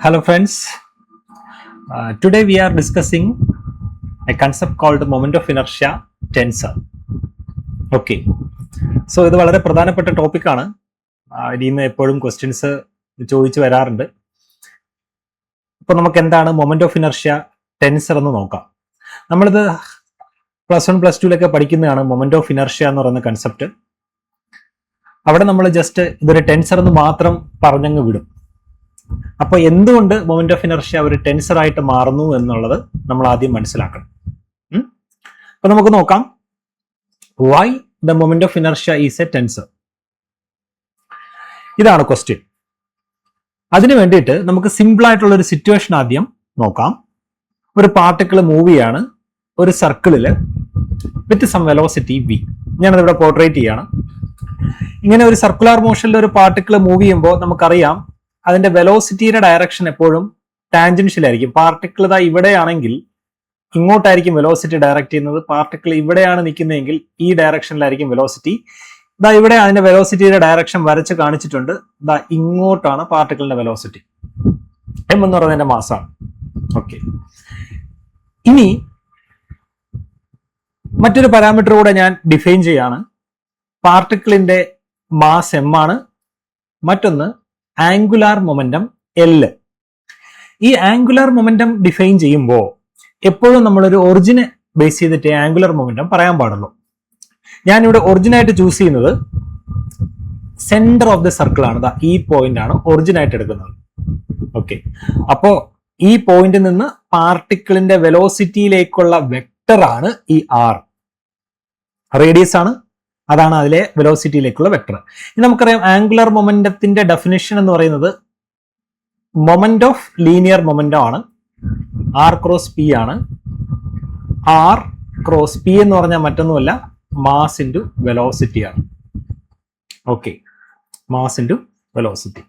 Hello friends, today we are discussing a concept called moment of inertia tensor. Okay, so ഇത് വളരെ പ്രധാനപ്പെട്ട ടോപ്പിക്കാണ്. ഇതിൽ നിന്ന് എപ്പോഴും ക്വസ്റ്റ്യൻസ് ചോദിച്ചു വരാറുണ്ട്. അപ്പോൾ നമുക്ക് എന്താണ് മൊമെന്റ് ഓഫ് ഇനർഷ്യ ടെൻസർ എന്ന് നോക്കാം. നമ്മളിത് +1 +2 പഠിക്കുന്നതാണ് മൊമെന്റ് ഓഫ് ഇനർഷ്യ എന്ന് പറയുന്ന കൺസെപ്റ്റ്. അവിടെ നമ്മൾ ജസ്റ്റ് ഇതൊരു ടെൻസർ എന്ന് മാത്രം പറഞ്ഞങ്ങ് വിടും. അപ്പോൾ എന്തുകൊണ്ട് മൊമെന്റ് ഓഫ് ഇനർഷ്യ ഒരു ടെൻസർ ആയിട്ട് മാറുന്നു എന്നുള്ളത് നമ്മൾ ആദ്യം മനസ്സിലാക്കണം. അപ്പൊ നമുക്ക് നോക്കാം, why the moment of inertia is a tensor. ഇതാണ് ക്വസ്റ്റ്യൻ. അതിനു വേണ്ടിയിട്ട് നമുക്ക് സിമ്പിൾ ആയിട്ടുള്ള ഒരു സിറ്റുവേഷൻ ആദ്യം നോക്കാം. ഒരു പാർട്ടിക്കിൾ മൂവ് ചെയ്യാണ് ഒരു സർക്കിളില് വിത്ത് സം വെലോസിറ്റി v. ഞാനതിവിടെ പോർട്രേറ്റ് ചെയ്യാണ്. ഇങ്ങനെ ഒരു സർക്കുലർ മോഷനിൽ ഒരു പാർട്ടിക്കിൾ മൂവ് ചെയ്യുമ്പോൾ നമുക്കറിയാം അതിന്റെ വെലോസിറ്റിയുടെ ഡയറക്ഷൻ എപ്പോഴും ടാൻജൻഷ്യൽ ആയിരിക്കും. പാർട്ടിക്കിൾ ഇതാ ഇവിടെയാണെങ്കിൽ ഇങ്ങോട്ടായിരിക്കും വെലോസിറ്റി ഡയറക്റ്റ് ചെയ്യുന്നത്. പാർട്ടിക്കിൾ ഇവിടെയാണ് നിൽക്കുന്നതെങ്കിൽ ഈ ഡയറക്ഷനിലായിരിക്കും വെലോസിറ്റി. ഇതാ ഇവിടെ അതിന്റെ വെലോസിറ്റിയുടെ ഡയറക്ഷൻ വരച്ച് കാണിച്ചിട്ടുണ്ട്. ഇതാ ഇങ്ങോട്ടാണ് പാർട്ടിക്കിളിന്റെ വെലോസിറ്റി. m എന്ന് പറയുന്നതിന്റെ മാസാണ്. ഓക്കെ, ഇനി മറ്റൊരു പാരാമീറ്റർ കൂടെ ഞാൻ ഡിഫൈൻ ചെയ്യാണ്. പാർട്ടിക്കിളിന്റെ മാസ് m ആണ്, മറ്റൊന്ന് ആംഗുലാർ മൊമെന്റം L. ഈ ആംഗുലാർ മൊമെന്റം ഡിഫൈൻ ചെയ്യുമ്പോൾ എപ്പോഴും നമ്മളൊരു ഒറിജിനെ ബേസ് ചെയ്തിട്ട് ആംഗുലാർ മൊമെന്റം പറയാൻ പാടുള്ളൂ. ഞാനിവിടെ ഒറിജിനായിട്ട് ചൂസ് ചെയ്യുന്നത് സെന്റർ ഓഫ് ദ സർക്കിൾ ആണ്. ഈ പോയിന്റ് ആണ് ഒറിജിനായിട്ട് എടുക്കുന്നത്. ഓക്കെ, അപ്പോ ഈ പോയിന്റിൽ നിന്ന് പാർട്ടിക്കിളിന്റെ വെലോസിറ്റിയിലേക്കുള്ള വെക്ടർ ആണ് ഈ r. റേഡിയസ് ആണ്, അതാണ് അതിലെ വെലോസിറ്റിയിലേക്കുള്ള വെക്ടർ. ഇനി നമുക്കറിയാം ആംഗുലർ മൊമെന്റത്തിന്റെ ഡെഫിനിഷൻ എന്ന് പറയുന്നത് മൊമെന്റ് ഓഫ് ലീനിയർ മൊമെന്റം ആണ്. r ക്രോസ് p ആണ്. r ക്രോസ് p എന്ന് പറഞ്ഞാൽ മറ്റൊന്നുമല്ല, മാസ് ഇൻറ്റു വെലോസിറ്റി ആണ്. Okay, mass into velocity.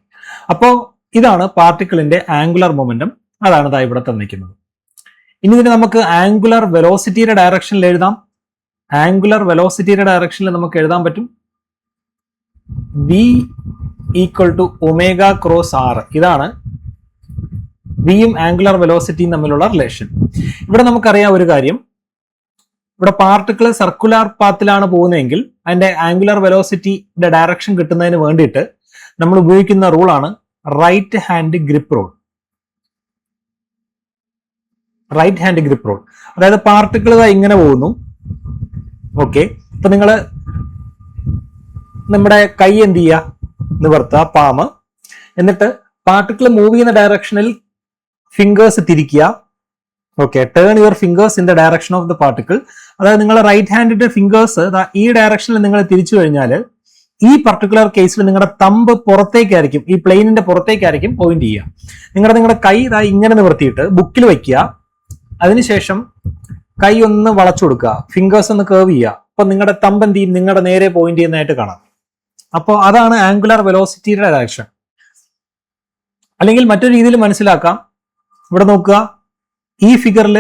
അപ്പോൾ ഇതാണ് പാർട്ടിക്കിളിന്റെ ആംഗുലർ മൊമെന്റം. അതാണ് ഇതാ ഇവിടെ തന്നിരിക്കുന്നത്. ഇനി ഇതിന് നമുക്ക് ആംഗുലർ വെലോസിറ്റിയുടെ ഡയറക്ഷനിൽ എഴുതാം. ആംഗുലർ വെലോസിറ്റിയുടെ ഡയറക്ഷനിൽ നമുക്ക് എഴുതാൻ പറ്റും v equal to omega cross r. ഇതാണ് വിയും ആംഗുലർ വെലോസിറ്റിയും തമ്മിലുള്ള റിലേഷൻ. ഇവിടെ നമുക്കറിയാം ഒരു കാര്യം, ഇവിടെ പാർട്ടിക്കിൾ സർക്കുലർ പാത്തിലാണ് പോകുന്നതെങ്കിൽ അതിന്റെ ആംഗുലർ വെലോസിറ്റിയുടെ ഡയറക്ഷൻ കിട്ടുന്നതിന് വേണ്ടിയിട്ട് നമ്മൾ ഉപയോഗിക്കുന്ന റൂളാണ് right hand grip rule. Right hand grip rule, അതായത് പാർട്ടിക്കിൾ ഇങ്ങനെ പോകുന്നു. ഓക്കെ, അപ്പൊ നിങ്ങള് നമ്മുടെ കൈ എന്ത് ചെയ്യുക, നിവർത്തുക, പാമ്, എന്നിട്ട് പാർട്ടിക്കിൾ മൂവ് ചെയ്യുന്ന ഡയറക്ഷനിൽ ഫിംഗേഴ്സ് തിരിക്കുക. Okay, turn your fingers in the direction of the particle. അതായത് നിങ്ങൾ റൈറ്റ് ഹാൻഡിന്റെ ഫിംഗേഴ്സ് ഈ ഡയറക്ഷനിൽ നിങ്ങൾ തിരിച്ചു കഴിഞ്ഞാൽ ഈ പർട്ടിക്കുലർ കേസിൽ നിങ്ങളുടെ തമ്പ് പുറത്തേക്കായിരിക്കും, ഈ പ്ലെയിനിന്റെ പുറത്തേക്കായിരിക്കും പോയിന്റ് ചെയ്യുക. നിങ്ങളുടെ കൈ ഇങ്ങനെ നിവർത്തിയിട്ട് ബുക്കിൽ വയ്ക്കുക. അതിനുശേഷം കൈ ഒന്ന് വളച്ചു കൊടുക്കുക, ഫിംഗേഴ്സ് ഒന്ന് കേർവ് ചെയ്യുക. അപ്പൊ നിങ്ങളുടെ തമ്പ് എന്ത് ചെയ്യും, നിങ്ങളുടെ നേരെ പോയിന്റ് ചെയ്യുന്നതായിട്ട് കാണാം. അപ്പോൾ അതാണ് ആംഗുലർ വെലോസിറ്റിയുടെ ഡയറക്ഷൻ. അല്ലെങ്കിൽ മറ്റൊരു രീതിയിൽ മനസ്സിലാക്കാം, ഇവിടെ നോക്കുക, ഈ ഫിഗറിൽ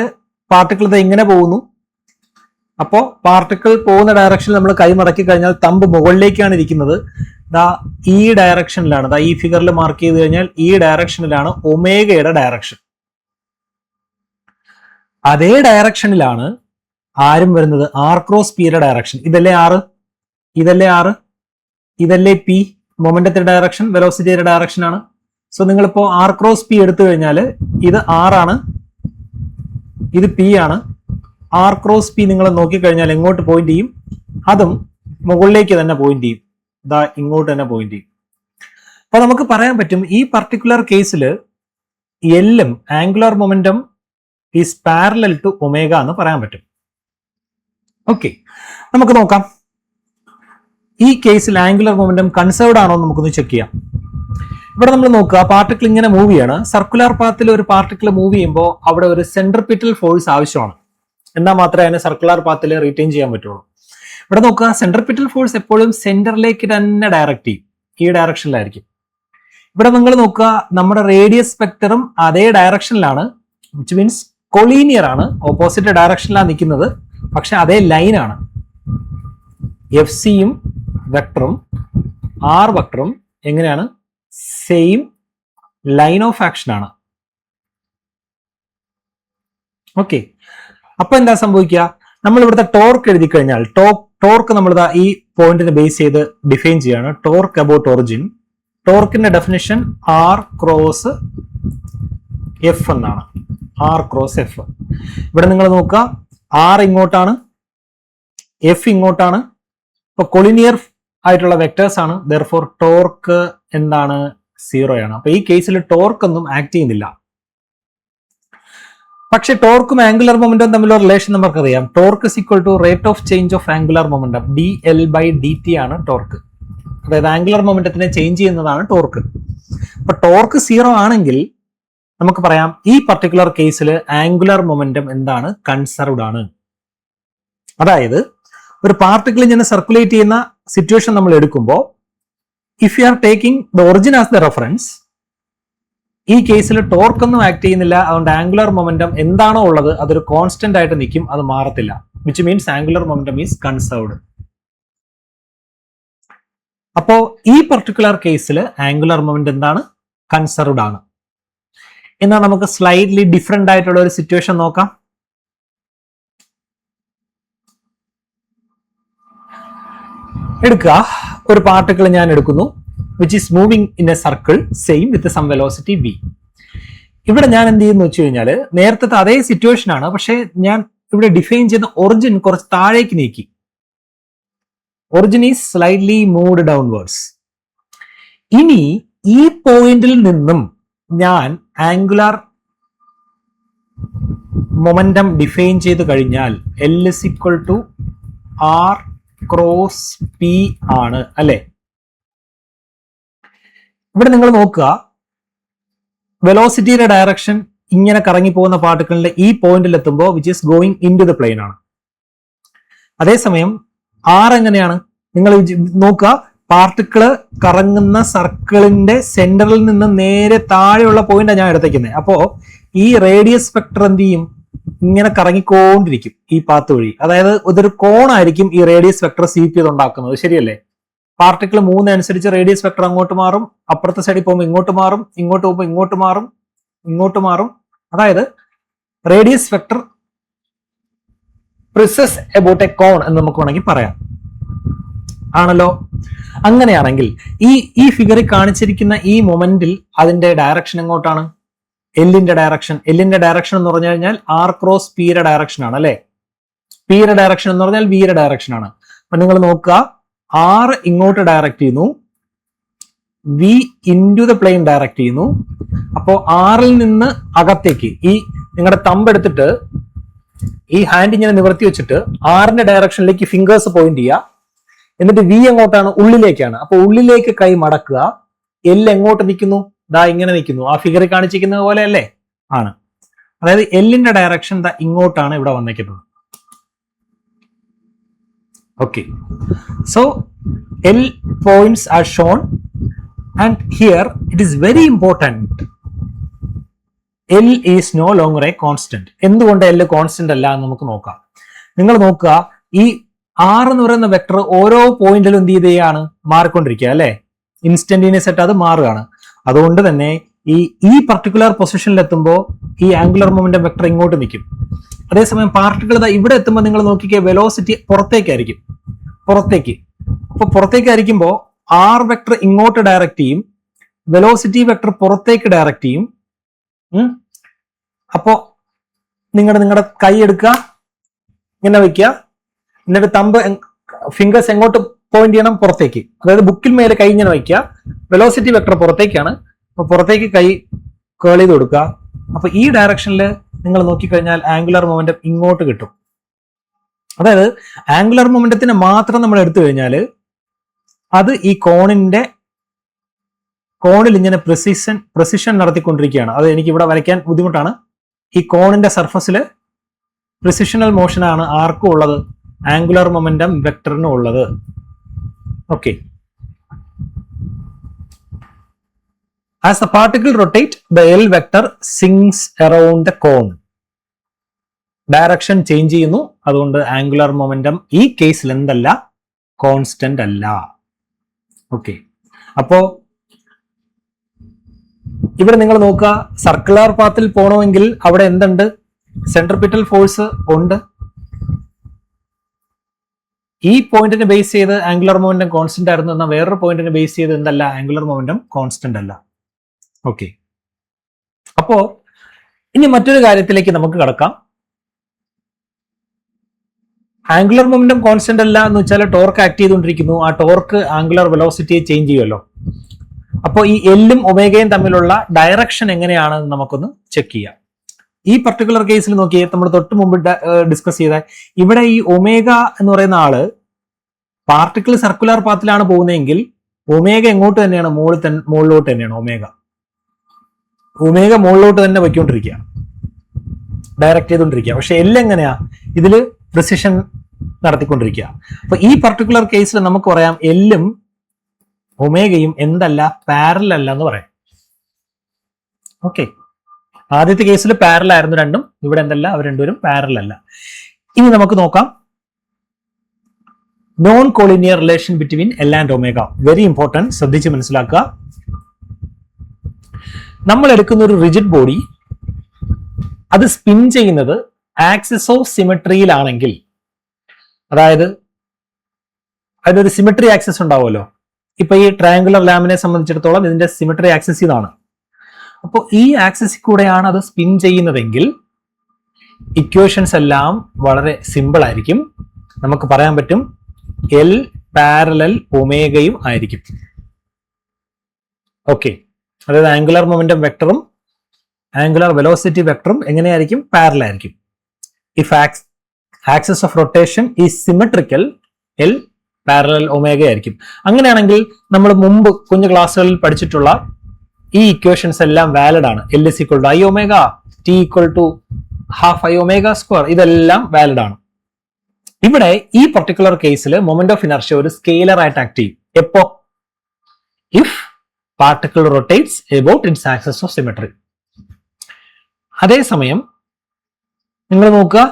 പാർട്ടിക്കിൾ ഇങ്ങനെ പോകുന്നു. അപ്പോൾ പാർട്ടിക്കിൾ പോകുന്ന ഡയറക്ഷനിൽ നമ്മൾ കൈ മടക്കി കഴിഞ്ഞാൽ തമ്പ് മുകളിലേക്കാണ് ഇരിക്കുന്നത്. ഈ ഡയറക്ഷനിലാണ്, ഈ ഫിഗറിൽ മാർക്ക് ചെയ്ത് കഴിഞ്ഞാൽ ഈ ഡയറക്ഷനിലാണ് ഒമേഗയുടെ ഡയറക്ഷൻ. അതേ ഡയറക്ഷനിലാണ് ആരും വരുന്നത്, r ക്രോസ് p യുടെ ഡയറക്ഷൻ. ഇതല്ലേ r, ഇതല്ലേ r, ഇതല്ലേ p. മൊമെന്റത്തിന്റെ ഡയറക്ഷൻ വെലോസിറ്റിയുടെ ഡയറക്ഷൻ ആണ്. സോ നിങ്ങളിപ്പോ r ക്രോസ് p എടുത്തു കഴിഞ്ഞാൽ ഇത് r ആണ്, ഇത് p ആണ്. r ക്രോസ് p നിങ്ങൾ നോക്കിക്കഴിഞ്ഞാൽ എങ്ങോട്ട് പോയിന്റ് ചെയ്യും, അതും മുകളിലേക്ക് തന്നെ പോയിന്റ് ചെയ്യും. ഇതാ ഇങ്ങോട്ട് തന്നെ പോയിന്റ് ചെയ്യും. അപ്പൊ നമുക്ക് പറയാൻ പറ്റും ഈ പർട്ടിക്കുലർ കേസിൽ എല്ലും angular momentum is parallel to omega എന്ന് പറയാൻ പറ്റും. ഓക്കെ, നമുക്ക് നോക്കാം ഈ കേസിൽ ആംഗുലർ മൊമെന്റം കൺസേർവ്ഡ് ആണോ എന്ന് നമുക്കൊന്ന് ചെക്ക് ചെയ്യാം. ഇവിടെ നമ്മൾ നോക്കുക, പാർട്ടിക്കിൾ ഇങ്ങനെ മൂവ് ചെയ്യാണ്. സർക്കുലർ പാത്തിൽ ഒരു പാർട്ടിക്കിൾ മൂവ് ചെയ്യുമ്പോൾ അവിടെ ഒരു സെൻട്രിപിറ്റൽ ഫോഴ്സ് ആവശ്യമാണ്. എന്നാൽ മാത്രമേ അതിനെ സർക്കുലർ പാത്തിൽ റീറ്റെയിൻ ചെയ്യാൻ പറ്റുള്ളൂ. ഇവിടെ നോക്കുക, സെൻട്രിപിറ്റൽ ഫോഴ്സ് എപ്പോഴും സെന്ററിലേക്ക് തന്നെ ഡയറക്റ്റ് ചെയ്യും, ഈ ഡയറക്ഷനിലായിരിക്കും. ഇവിടെ നിങ്ങൾ നോക്കുക, നമ്മുടെ റേഡിയസ് വെക്ടറും അതേ ഡയറക്ഷനിലാണ്, വിച്ച് മീൻസ് കൊളീനിയർ ആണ്, ഓപ്പോസിറ്റ് ഡയറക്ഷനിലാണ് നിൽക്കുന്നത്, പക്ഷെ അതേ ലൈനാണ്. എഫ് സിയും വെക്ടറും ആർ വെക്ടറും എങ്ങനെയാണ്, സെയിം ലൈൻ ഓഫ് ആക്ഷൻ ആണ്. ഓക്കെ, അപ്പൊ എന്താ സംഭവിക്കുക? നമ്മൾ ഇവിടുത്തെ ടോർക്ക് എഴുതി കഴിഞ്ഞാൽ ടോർക്ക് നമ്മൾ ഈ പോയിന്റിനെ ബേസ് ചെയ്ത് ഡിഫൈൻ ചെയ്യാണ്. Torque about origin. ടോർക്കിന്റെ ഡെഫിനിഷൻ ആർ ക്രോസ് എഫ് എന്നാണ്. R cross F. ഇവിടെ നിങ്ങൾ നോക്കുക, ആർ ഇങ്ങോട്ടാണ്, എഫ് ഇങ്ങോട്ടാണ്. ഇപ്പൊ കൊളിനിയർ ആയിട്ടുള്ള വെക്ടേഴ്സ് ആണ്. ദെർഫോർ ടോർക്ക് എന്താണ്? 0 ആണ്. അപ്പൊ ഈ കേസിൽ ടോർക്ക് ഒന്നും ആക്ട് ചെയ്യുന്നില്ല. പക്ഷെ ടോർക്കും ആംഗുലർ മൊമെന്റും തമ്മിലുള്ള റിലേഷൻ നമുക്കറിയാം. Torque is equal to rate of change of angular momentum. dl/dt ആണ് ടോർക്ക്. അതായത് ആംഗുലർ മൊമെന്റത്തിനെ ചേഞ്ച് ചെയ്യുന്നതാണ് ടോർക്ക്. അപ്പൊ ടോർക്ക് 0 ആണെങ്കിൽ നമുക്ക് പറയാം ഈ പർട്ടിക്കുലർ കേസിൽ ആംഗുലർ മൊമെന്റം എന്താണ്? കൺസർവ്ഡ് ആണ്. അതായത് ഒരു പാർട്ടിക്കിൾ ഇങ്ങനെ സർക്കുലേറ്റ് ചെയ്യുന്ന സിറ്റുവേഷൻ നമ്മൾ എടുക്കുമ്പോൾ, if you are taking the origin as the reference, ഈ കേസിൽ ടോർക്ക് ഒന്നും ആക്ട് ചെയ്യുന്നില്ല. അതുകൊണ്ട് ആംഗുലർ മൊമെന്റം എന്താണോ ഉള്ളത് അതൊരു കോൺസ്റ്റന്റ് ആയിട്ട് നിൽക്കും, അത് മാറത്തില്ല. Which means angular momentum is conserved. അപ്പോ ഈ പർട്ടിക്കുലർ കേസിൽ ആംഗുലർ മൊമെന്റ് എന്താണ്? കൺസർവ്ഡ് ആണ്. എന്നാൽ നമുക്ക് സ്ലൈറ്റ്ലി ഡിഫറെന്റ് ആയിട്ടുള്ള ഒരു സിറ്റുവേഷൻ നോക്കാം. എടുക്കുക, ഒരു പാർട്ടിക്കിൾ ഞാൻ എടുക്കുന്നു, which is moving in a circle same with some velocity v. ഇവിടെ ഞാൻ എന്ത് ചെയ്യുന്നു വെച്ച് കഴിഞ്ഞാൽ നേരത്തെ അതേ സിറ്റുവേഷൻ ആണ്, പക്ഷെ ഞാൻ ഇവിടെ ഡിഫൈൻ ചെയ്ത ഒറിജിൻ കുറച്ച് താഴേക്ക് നീക്കി. Origin is slightly moved downwards. ഇനി ഈ പോയിന്റിൽ നിന്നും ഞാൻ ആംഗുലർ മൊമെന്റം ഡിഫൈൻ ചെയ്ത് കഴിഞ്ഞാൽ L is equal to R cross P ആണ്, അല്ലെ? ഇവിടെ നിങ്ങൾ നോക്കുക, വെലോസിറ്റിയുടെ ഡയറക്ഷൻ ഇങ്ങനെ കറങ്ങി പോകുന്ന പാർട്ടിക്കിളിന്റെ ഈ പോയിന്റിൽ എത്തുമ്പോൾ which is going in to the plane ആണ്. അതേസമയം ആർ എങ്ങനെയാണ്? നിങ്ങൾ നോക്കുക, പാർട്ടിക്കിള് കറങ്ങുന്ന സർക്കിളിന്റെ സെന്ററിൽ നിന്ന് നേരെ താഴെയുള്ള പോയിന്റാണ് ഞാൻ എടുത്തേക്കുന്നത്. അപ്പോ ഈ റേഡിയസ് വെക്ടർ എന്ത് ചെയ്യും? ഇങ്ങനെ കറങ്ങിക്കൊണ്ടിരിക്കും ഈ പാത്ത് വഴി. അതായത് ഇതൊരു കോണായിരിക്കും ഈ റേഡിയസ് വെക്ടർ സ്വീപ്പ് ചെയ്തുണ്ടാക്കുന്നത്, ശരിയല്ലേ? പാർട്ടിക്കിൾ 3 അനുസരിച്ച് റേഡിയസ് വെക്ടർ അങ്ങോട്ട് മാറും, അപ്പുറത്തെ സൈഡിൽ പോകുമ്പോൾ ഇങ്ങോട്ട് മാറും, ഇങ്ങോട്ട് പോകുമ്പോൾ ഇങ്ങോട്ട് മാറും, ഇങ്ങോട്ട് മാറും. അതായത് radius vector പ്രിസസ് about a cone എന്ന് നമുക്ക് വേണമെങ്കിൽ പറയാം, ആണല്ലോ? അങ്ങനെയാണെങ്കിൽ ഈ ഫിഗറിൽ കാണിച്ചിരിക്കുന്ന ഈ മൊമെന്റിൽ അതിന്റെ ഡയറക്ഷൻ എങ്ങോട്ടാണ്? എല്ലിന്റെ ഡയറക്ഷൻ. എല്ലിന്റെ ഡയറക്ഷൻ എന്ന് പറഞ്ഞു കഴിഞ്ഞാൽ ആർ ക്രോസ് പിയുടെ ഡയറക്ഷൻ ആണ്, അല്ലെ? പിയുടെ ഡയറക്ഷൻ എന്ന് പറഞ്ഞാൽ വിയുടെ ഡയറക്ഷൻ ആണ്. അപ്പൊ നിങ്ങൾ നോക്കുക, ആർ ഇങ്ങോട്ട് ഡയറക്റ്റ് ചെയ്യുന്നു, V into the plane direct ചെയ്യുന്നു. അപ്പോ ആറിൽ നിന്ന് അകത്തേക്ക് ഈ നിങ്ങളുടെ തമ്പ് എടുത്തിട്ട് ഈ ഹാൻഡ് ഇങ്ങനെ നിവർത്തി വെച്ചിട്ട് ആറിന്റെ ഡയറക്ഷനിലേക്ക് ഫിംഗേഴ്സ് പോയിന്റ് ചെയ്യുക. എന്നിട്ട് വി എങ്ങോട്ടാണ്? ഉള്ളിലേക്കാണ്. അപ്പൊ ഉള്ളിലേക്ക് കൈ മടക്കുക. എൽ എങ്ങോട്ട് നിൽക്കുന്നു? ദാ ഇങ്ങനെ നിൽക്കുന്നു. ആ ഫിഗറിൽ കാണിച്ചിരിക്കുന്നത് പോലെ അല്ലേ? ആണ്. അതായത് എല്ലിന്റെ ഡയറക്ഷൻ ദാ ഇങ്ങോട്ടാണ് ഇവിടെ വന്നിരിക്കുന്നത്. Okay, so L points are shown, and here it is very important. L is no longer a constant. എന്തുകൊണ്ട് L കോൺസ്റ്റന്റ് അല്ല എന്ന് നമുക്ക് നോക്കാം. നിങ്ങൾ നോക്കുക, ഈ R എന്ന് പറയുന്ന വെക്ടർ ഓരോ പോയിന്റിലും എന്ത് ചെയ്യാണ്? മാറിക്കൊണ്ടിരിക്കുക, അല്ലെ? ഇൻസ്റ്റന്റീനിയസ് ആയിട്ട് അത് മാറുകയാണ്. അതുകൊണ്ട് തന്നെ ഈ പർട്ടിക്കുലർ പൊസിഷനിൽ എത്തുമ്പോൾ ഈ ആംഗുലർ മൊമെന്റം വെക്ടർ ഇങ്ങോട്ട് നിൽക്കും. അതേസമയം പാർട്ടിക്കിൾ ഇവിടെ എത്തുമ്പോൾ നിങ്ങൾ നോക്കിക്കുക, വെലോസിറ്റി പുറത്തേക്കായിരിക്കും, പുറത്തേക്ക്. അപ്പൊ പുറത്തേക്കായിരിക്കുമ്പോൾ ആർ വെക്ടർ ഇങ്ങോട്ട് ഡയറക്റ്റ് ചെയ്യും, വെലോസിറ്റി വെക്ടർ പുറത്തേക്ക് ഡയറക്റ്റ് ചെയ്യും. അപ്പോ നിങ്ങളുടെ കൈ എടുക്കുക, ഇങ്ങനെ വെക്കുക, എന്നിട്ട് തമ്പ് ഫിംഗേഴ്സ് എങ്ങോട്ട് പോയിന്റ് ചെയ്യണം? പുറത്തേക്ക്. അതായത് ബുക്കിൽ മേലെ കൈ ഇങ്ങനെ വയ്ക്കുക, വെലോസിറ്റി വെക്ടർ പുറത്തേക്കാണ്, അപ്പൊ പുറത്തേക്ക് കൈ കേൾ ചെയ്ത് കൊടുക്കുക. അപ്പൊ ഈ ഡയറക്ഷനിൽ നിങ്ങൾ നോക്കിക്കഴിഞ്ഞാൽ ആംഗുലർ മൊമെന്റം ഇങ്ങോട്ട് കിട്ടും. അതായത് ആംഗുലർ മൊമെന്റത്തിനെ മാത്രം നമ്മൾ എടുത്തു കഴിഞ്ഞാൽ അത് ഈ കോണിൽ ഇങ്ങനെ പ്രിസിഷൻ നടത്തിക്കൊണ്ടിരിക്കുകയാണ്. അത് എനിക്ക് ഇവിടെ വരയ്ക്കാൻ ബുദ്ധിമുട്ടാണ്. ഈ കോണിന്റെ സർഫസിൽ പ്രിസിഷണൽ മോഷനാണ് ആർക്കും ഉള്ളത്? ആംഗുലർ മൊമെന്റം വെക്ടറിനും ഉള്ളത്. Okay. As the particle rotate, the L vector sinks around the cone. Direction change ചെയ്യുന്നു. അതുകൊണ്ട് ആംഗുലർ മൊമെന്റം ഈ കേസിൽ എന്തല്ല? കോൺസ്റ്റന്റ് അല്ല. ഓക്കെ. അപ്പോ ഇവിടെ നിങ്ങൾ നോക്കുക, സർക്കുലർ പാത്തിൽ പോകണമെങ്കിൽ അവിടെ എന്തുണ്ട്? സെൻട്രിപിറ്റൽ ഫോഴ്സ് ഉണ്ട്. ഈ പോയിന്റിനെ ബേസ് ചെയ്ത് ആംഗുലർ മൊമെന്റം കോൺസ്റ്റന്റ് ആയിരുന്നു, എന്നാൽ വേറൊരു പോയിന്റിനെ ബേസ് ചെയ്ത് എന്തല്ല, ആംഗുലർ മൊമെന്റം കോൺസ്റ്റന്റ് അല്ല. ഓക്കെ, അപ്പോ ഇനി മറ്റൊരു കാര്യത്തിലേക്ക് നമുക്ക് കടക്കാം. ആംഗുലർ മൊമെന്റം കോൺസ്റ്റന്റ് അല്ല എന്ന് വെച്ചാൽ ടോർക്ക് ആക്ട് ചെയ്തുകൊണ്ടിരിക്കുന്നു. ആ ടോർക്ക് ആംഗുലർ വെലോസിറ്റിയെ ചേഞ്ച് ചെയ്യുമല്ലോ. അപ്പോൾ ഈ എല്ലും ഒമേഗയും തമ്മിലുള്ള ഡയറക്ഷൻ എങ്ങനെയാണെന്ന് നമുക്കൊന്ന് ചെക്ക് ചെയ്യാം. ഈ പർട്ടിക്കുലർ കേസിൽ നോക്കിയേ, നമ്മൾ തൊട്ട് മുമ്പ് ഡിസ്കസ് ചെയ്ത ഇവിടെ ഈ ഒമേഗ എന്ന് പറയുന്ന ആള് പാർട്ടിക്കിൾ സർക്കുലർ പാത്തിലാണ് പോകുന്നതെങ്കിൽ ഒമേഗ എങ്ങോട്ട് തന്നെയാണ്, മുകളിലോട്ട് തന്നെയാണ്. ഒമേഗ മുകളിലോട്ട് തന്നെ പോയിക്കൊണ്ടിരിക്കുക, ഡയറക്റ്റ് ചെയ്തുകൊണ്ടിരിക്കുക. പക്ഷെ എൽ എങ്ങനെയാ, ഇതില് പ്രിസിഷൻ നടത്തിക്കൊണ്ടിരിക്കുക. അപ്പൊ ഈ പർട്ടിക്കുലർ കേസിൽ നമുക്ക് പറയാം എല്ലും ഒമേഗയും എന്തല്ല, പാരലൽ അല്ല എന്ന് പറയാം. ഓക്കെ, ആദ്യത്തെ കേസിൽ പാരലൽ ആയിരുന്നു രണ്ടും, ഇവിടെ എന്തല്ല, അവർ രണ്ടുപേരും പാരലൽ അല്ല. ഇനി നമുക്ക് നോക്കാം non collinear relation between L and omega. Very important, ശ്രദ്ധിച്ച് മനസ്സിലാക്കുക. നമ്മൾ എടുക്കുന്ന ഒരു റിജിഡ് ബോഡി, അത് സ്പിൻ ചെയ്യുന്നത് ആക്സിസ് ഓഫ് സിമെട്രിയിലാണെങ്കിൽ, അതായത് അതിനൊരു സിമെട്രി ആക്സിസ് ഉണ്ടാവുമല്ലോ. ഇപ്പൊ ഈ ട്രയാങ്കുലർ ലാമിനെ സംബന്ധിച്ചിടത്തോളം ഇതിന്റെ സിമെട്രി ആക്സിസ് ഇതാണ്. അപ്പോൾ ഈ ആക്സിസിൽ കൂടെയാണ് അത് സ്പിൻ ചെയ്യുന്നതെങ്കിൽ ഇക്വേഷൻസ് എല്ലാം വളരെ സിമ്പിൾ ആയിരിക്കും. നമുക്ക് പറയാൻ പറ്റും എൽ പാരലൽ ഒമേഗയും ആയിരിക്കും. ഓക്കെ, അതായത് ആംഗുലർ മൊമെന്റം വെക്ടറും ആംഗുലർ വെലോസിറ്റി വെക്ടറും എങ്ങനെയായിരിക്കും, പാരലൽ ആയിരിക്കും. If axis of rotation is symmetrical, L parallel omega ആയിരിക്കും. അങ്ങനെയാണെങ്കിൽ നമ്മൾ മുമ്പ് കുഞ്ഞു ക്ലാസ്സുകളിൽ പഠിച്ചിട്ടുള്ള ഈ ഇക്വേഷൻസ് എല്ലാം വാലിഡ് ആണ്. L is equal to I omega, T equal to half I omega square, ഇതെല്ലാം വാലിഡ് ആണ്. ഇവിടെ ഈ പർട്ടിക്കുലർ കേസിൽ മൊമെന്റ് ഓഫ് ഇനർഷ്യ ഒരു സ്കെയിലർ ആയിട്ട് ആക്ട് ചെയ്യും. എപ്പോ, if particle rotates about its axis of symmetry. അതേസമയം നിങ്ങൾ നോക്കുക,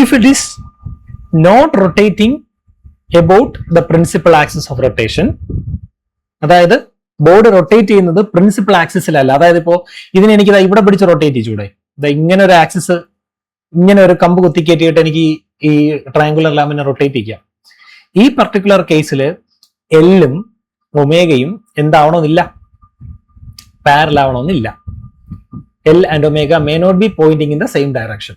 if it is not rotating about the principal axis of rotation, അതായത് ബോർഡ് റൊട്ടേറ്റ് ചെയ്യുന്നത് പ്രിൻസിപ്പൽ ആക്സിസിലല്ല. അതായത് ഇപ്പോ ഇതിന് എനിക്ക് ഇവിടെ പിടിച്ച് റൊട്ടേറ്റ് ചെയ്യൂടെ, ഇങ്ങനെ ഒരു ആക്സിസ്, ഇങ്ങനെ ഒരു കമ്പ് കുത്തിക്കേറ്റിയിട്ട് എനിക്ക് ഈ ട്രയാങ്കുലർ ലാമിനെ റൊട്ടേറ്റ് ചെയ്യാം. ഈ പർട്ടിക്കുലർ കേസിൽ എല്ലും ഒമേഗയും എന്താവണമെന്നില്ല, പാരലൽ ആവണമെന്നില്ല. L and omega may not be pointing in the same direction.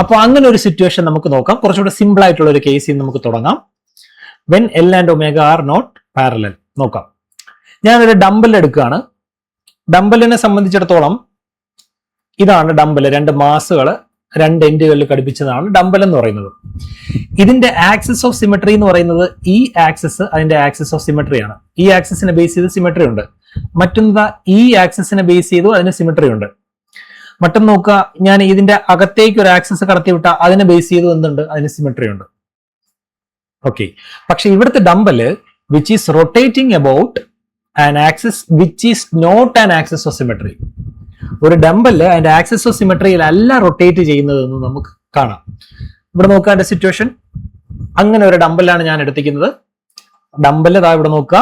അപ്പൊ അങ്ങനെ ഒരു സിറ്റുവേഷൻ നമുക്ക് നോക്കാം. കുറച്ചുകൂടെ സിമ്പിൾ ആയിട്ടുള്ള ഒരു കേസിൽ നമുക്ക് തുടങ്ങാം. When L and omega are not parallel. നോക്കാം, ഞാനൊരു ഡംബൽ എടുക്കുകയാണ്. ഡംബലിനെ സംബന്ധിച്ചിടത്തോളം ഇതാണ് ഡംബൽ, രണ്ട് മാസുകൾ രണ്ട് എൻഡുകളിൽ ഘടിപ്പിച്ചതാണ് ഡംബൽ എന്ന് പറയുന്നത്. ഇതിന്റെ ആക്സിസ് ഓഫ് സിമെട്രി എന്ന് പറയുന്നത് ഈ ആക്സിസ് അതിന്റെ ആക്സിസ് ഓഫ് സിമെട്രി ആണ്. ഈ ആക്സിസിനെ ബേസ് ചെയ്ത് സിമെട്രി ഉണ്ട്. മറ്റൊന്ന് ഈ ആക്സിസിനെ ബേസ് ചെയ്തു അതിന് സിമെട്രി ഉണ്ട്. മറ്റൊന്ന് നോക്കുക, ഞാൻ ഇതിന്റെ അകത്തേക്ക് ഒരു ആക്സിസ് കടത്തി വിട്ട അതിനെ ബേസ് ചെയ്തു എന്തുണ്ട്, അതിന് സിമെട്രി ഉണ്ട്. ഓക്കെ, പക്ഷെ ഇവിടുത്തെ dumbbell which is rotating about an axis which is not an axis of symmetry. ഒരു ഡംബല് അതിന്റെ ആക്സിസ് ഓഫ് സിമെട്രിയിൽ അല്ല റൊട്ടേറ്റ് ചെയ്യുന്നതെന്ന് നമുക്ക് കാണാം. ഇവിടെ നോക്കുക എന്റെ സിറ്റുവേഷൻ, അങ്ങനെ ഒരു ഡംബലാണ് ഞാൻ എടുത്തിരിക്കുന്നത്. ഡംബല് ദാ ഇവിടെ നോക്കുക,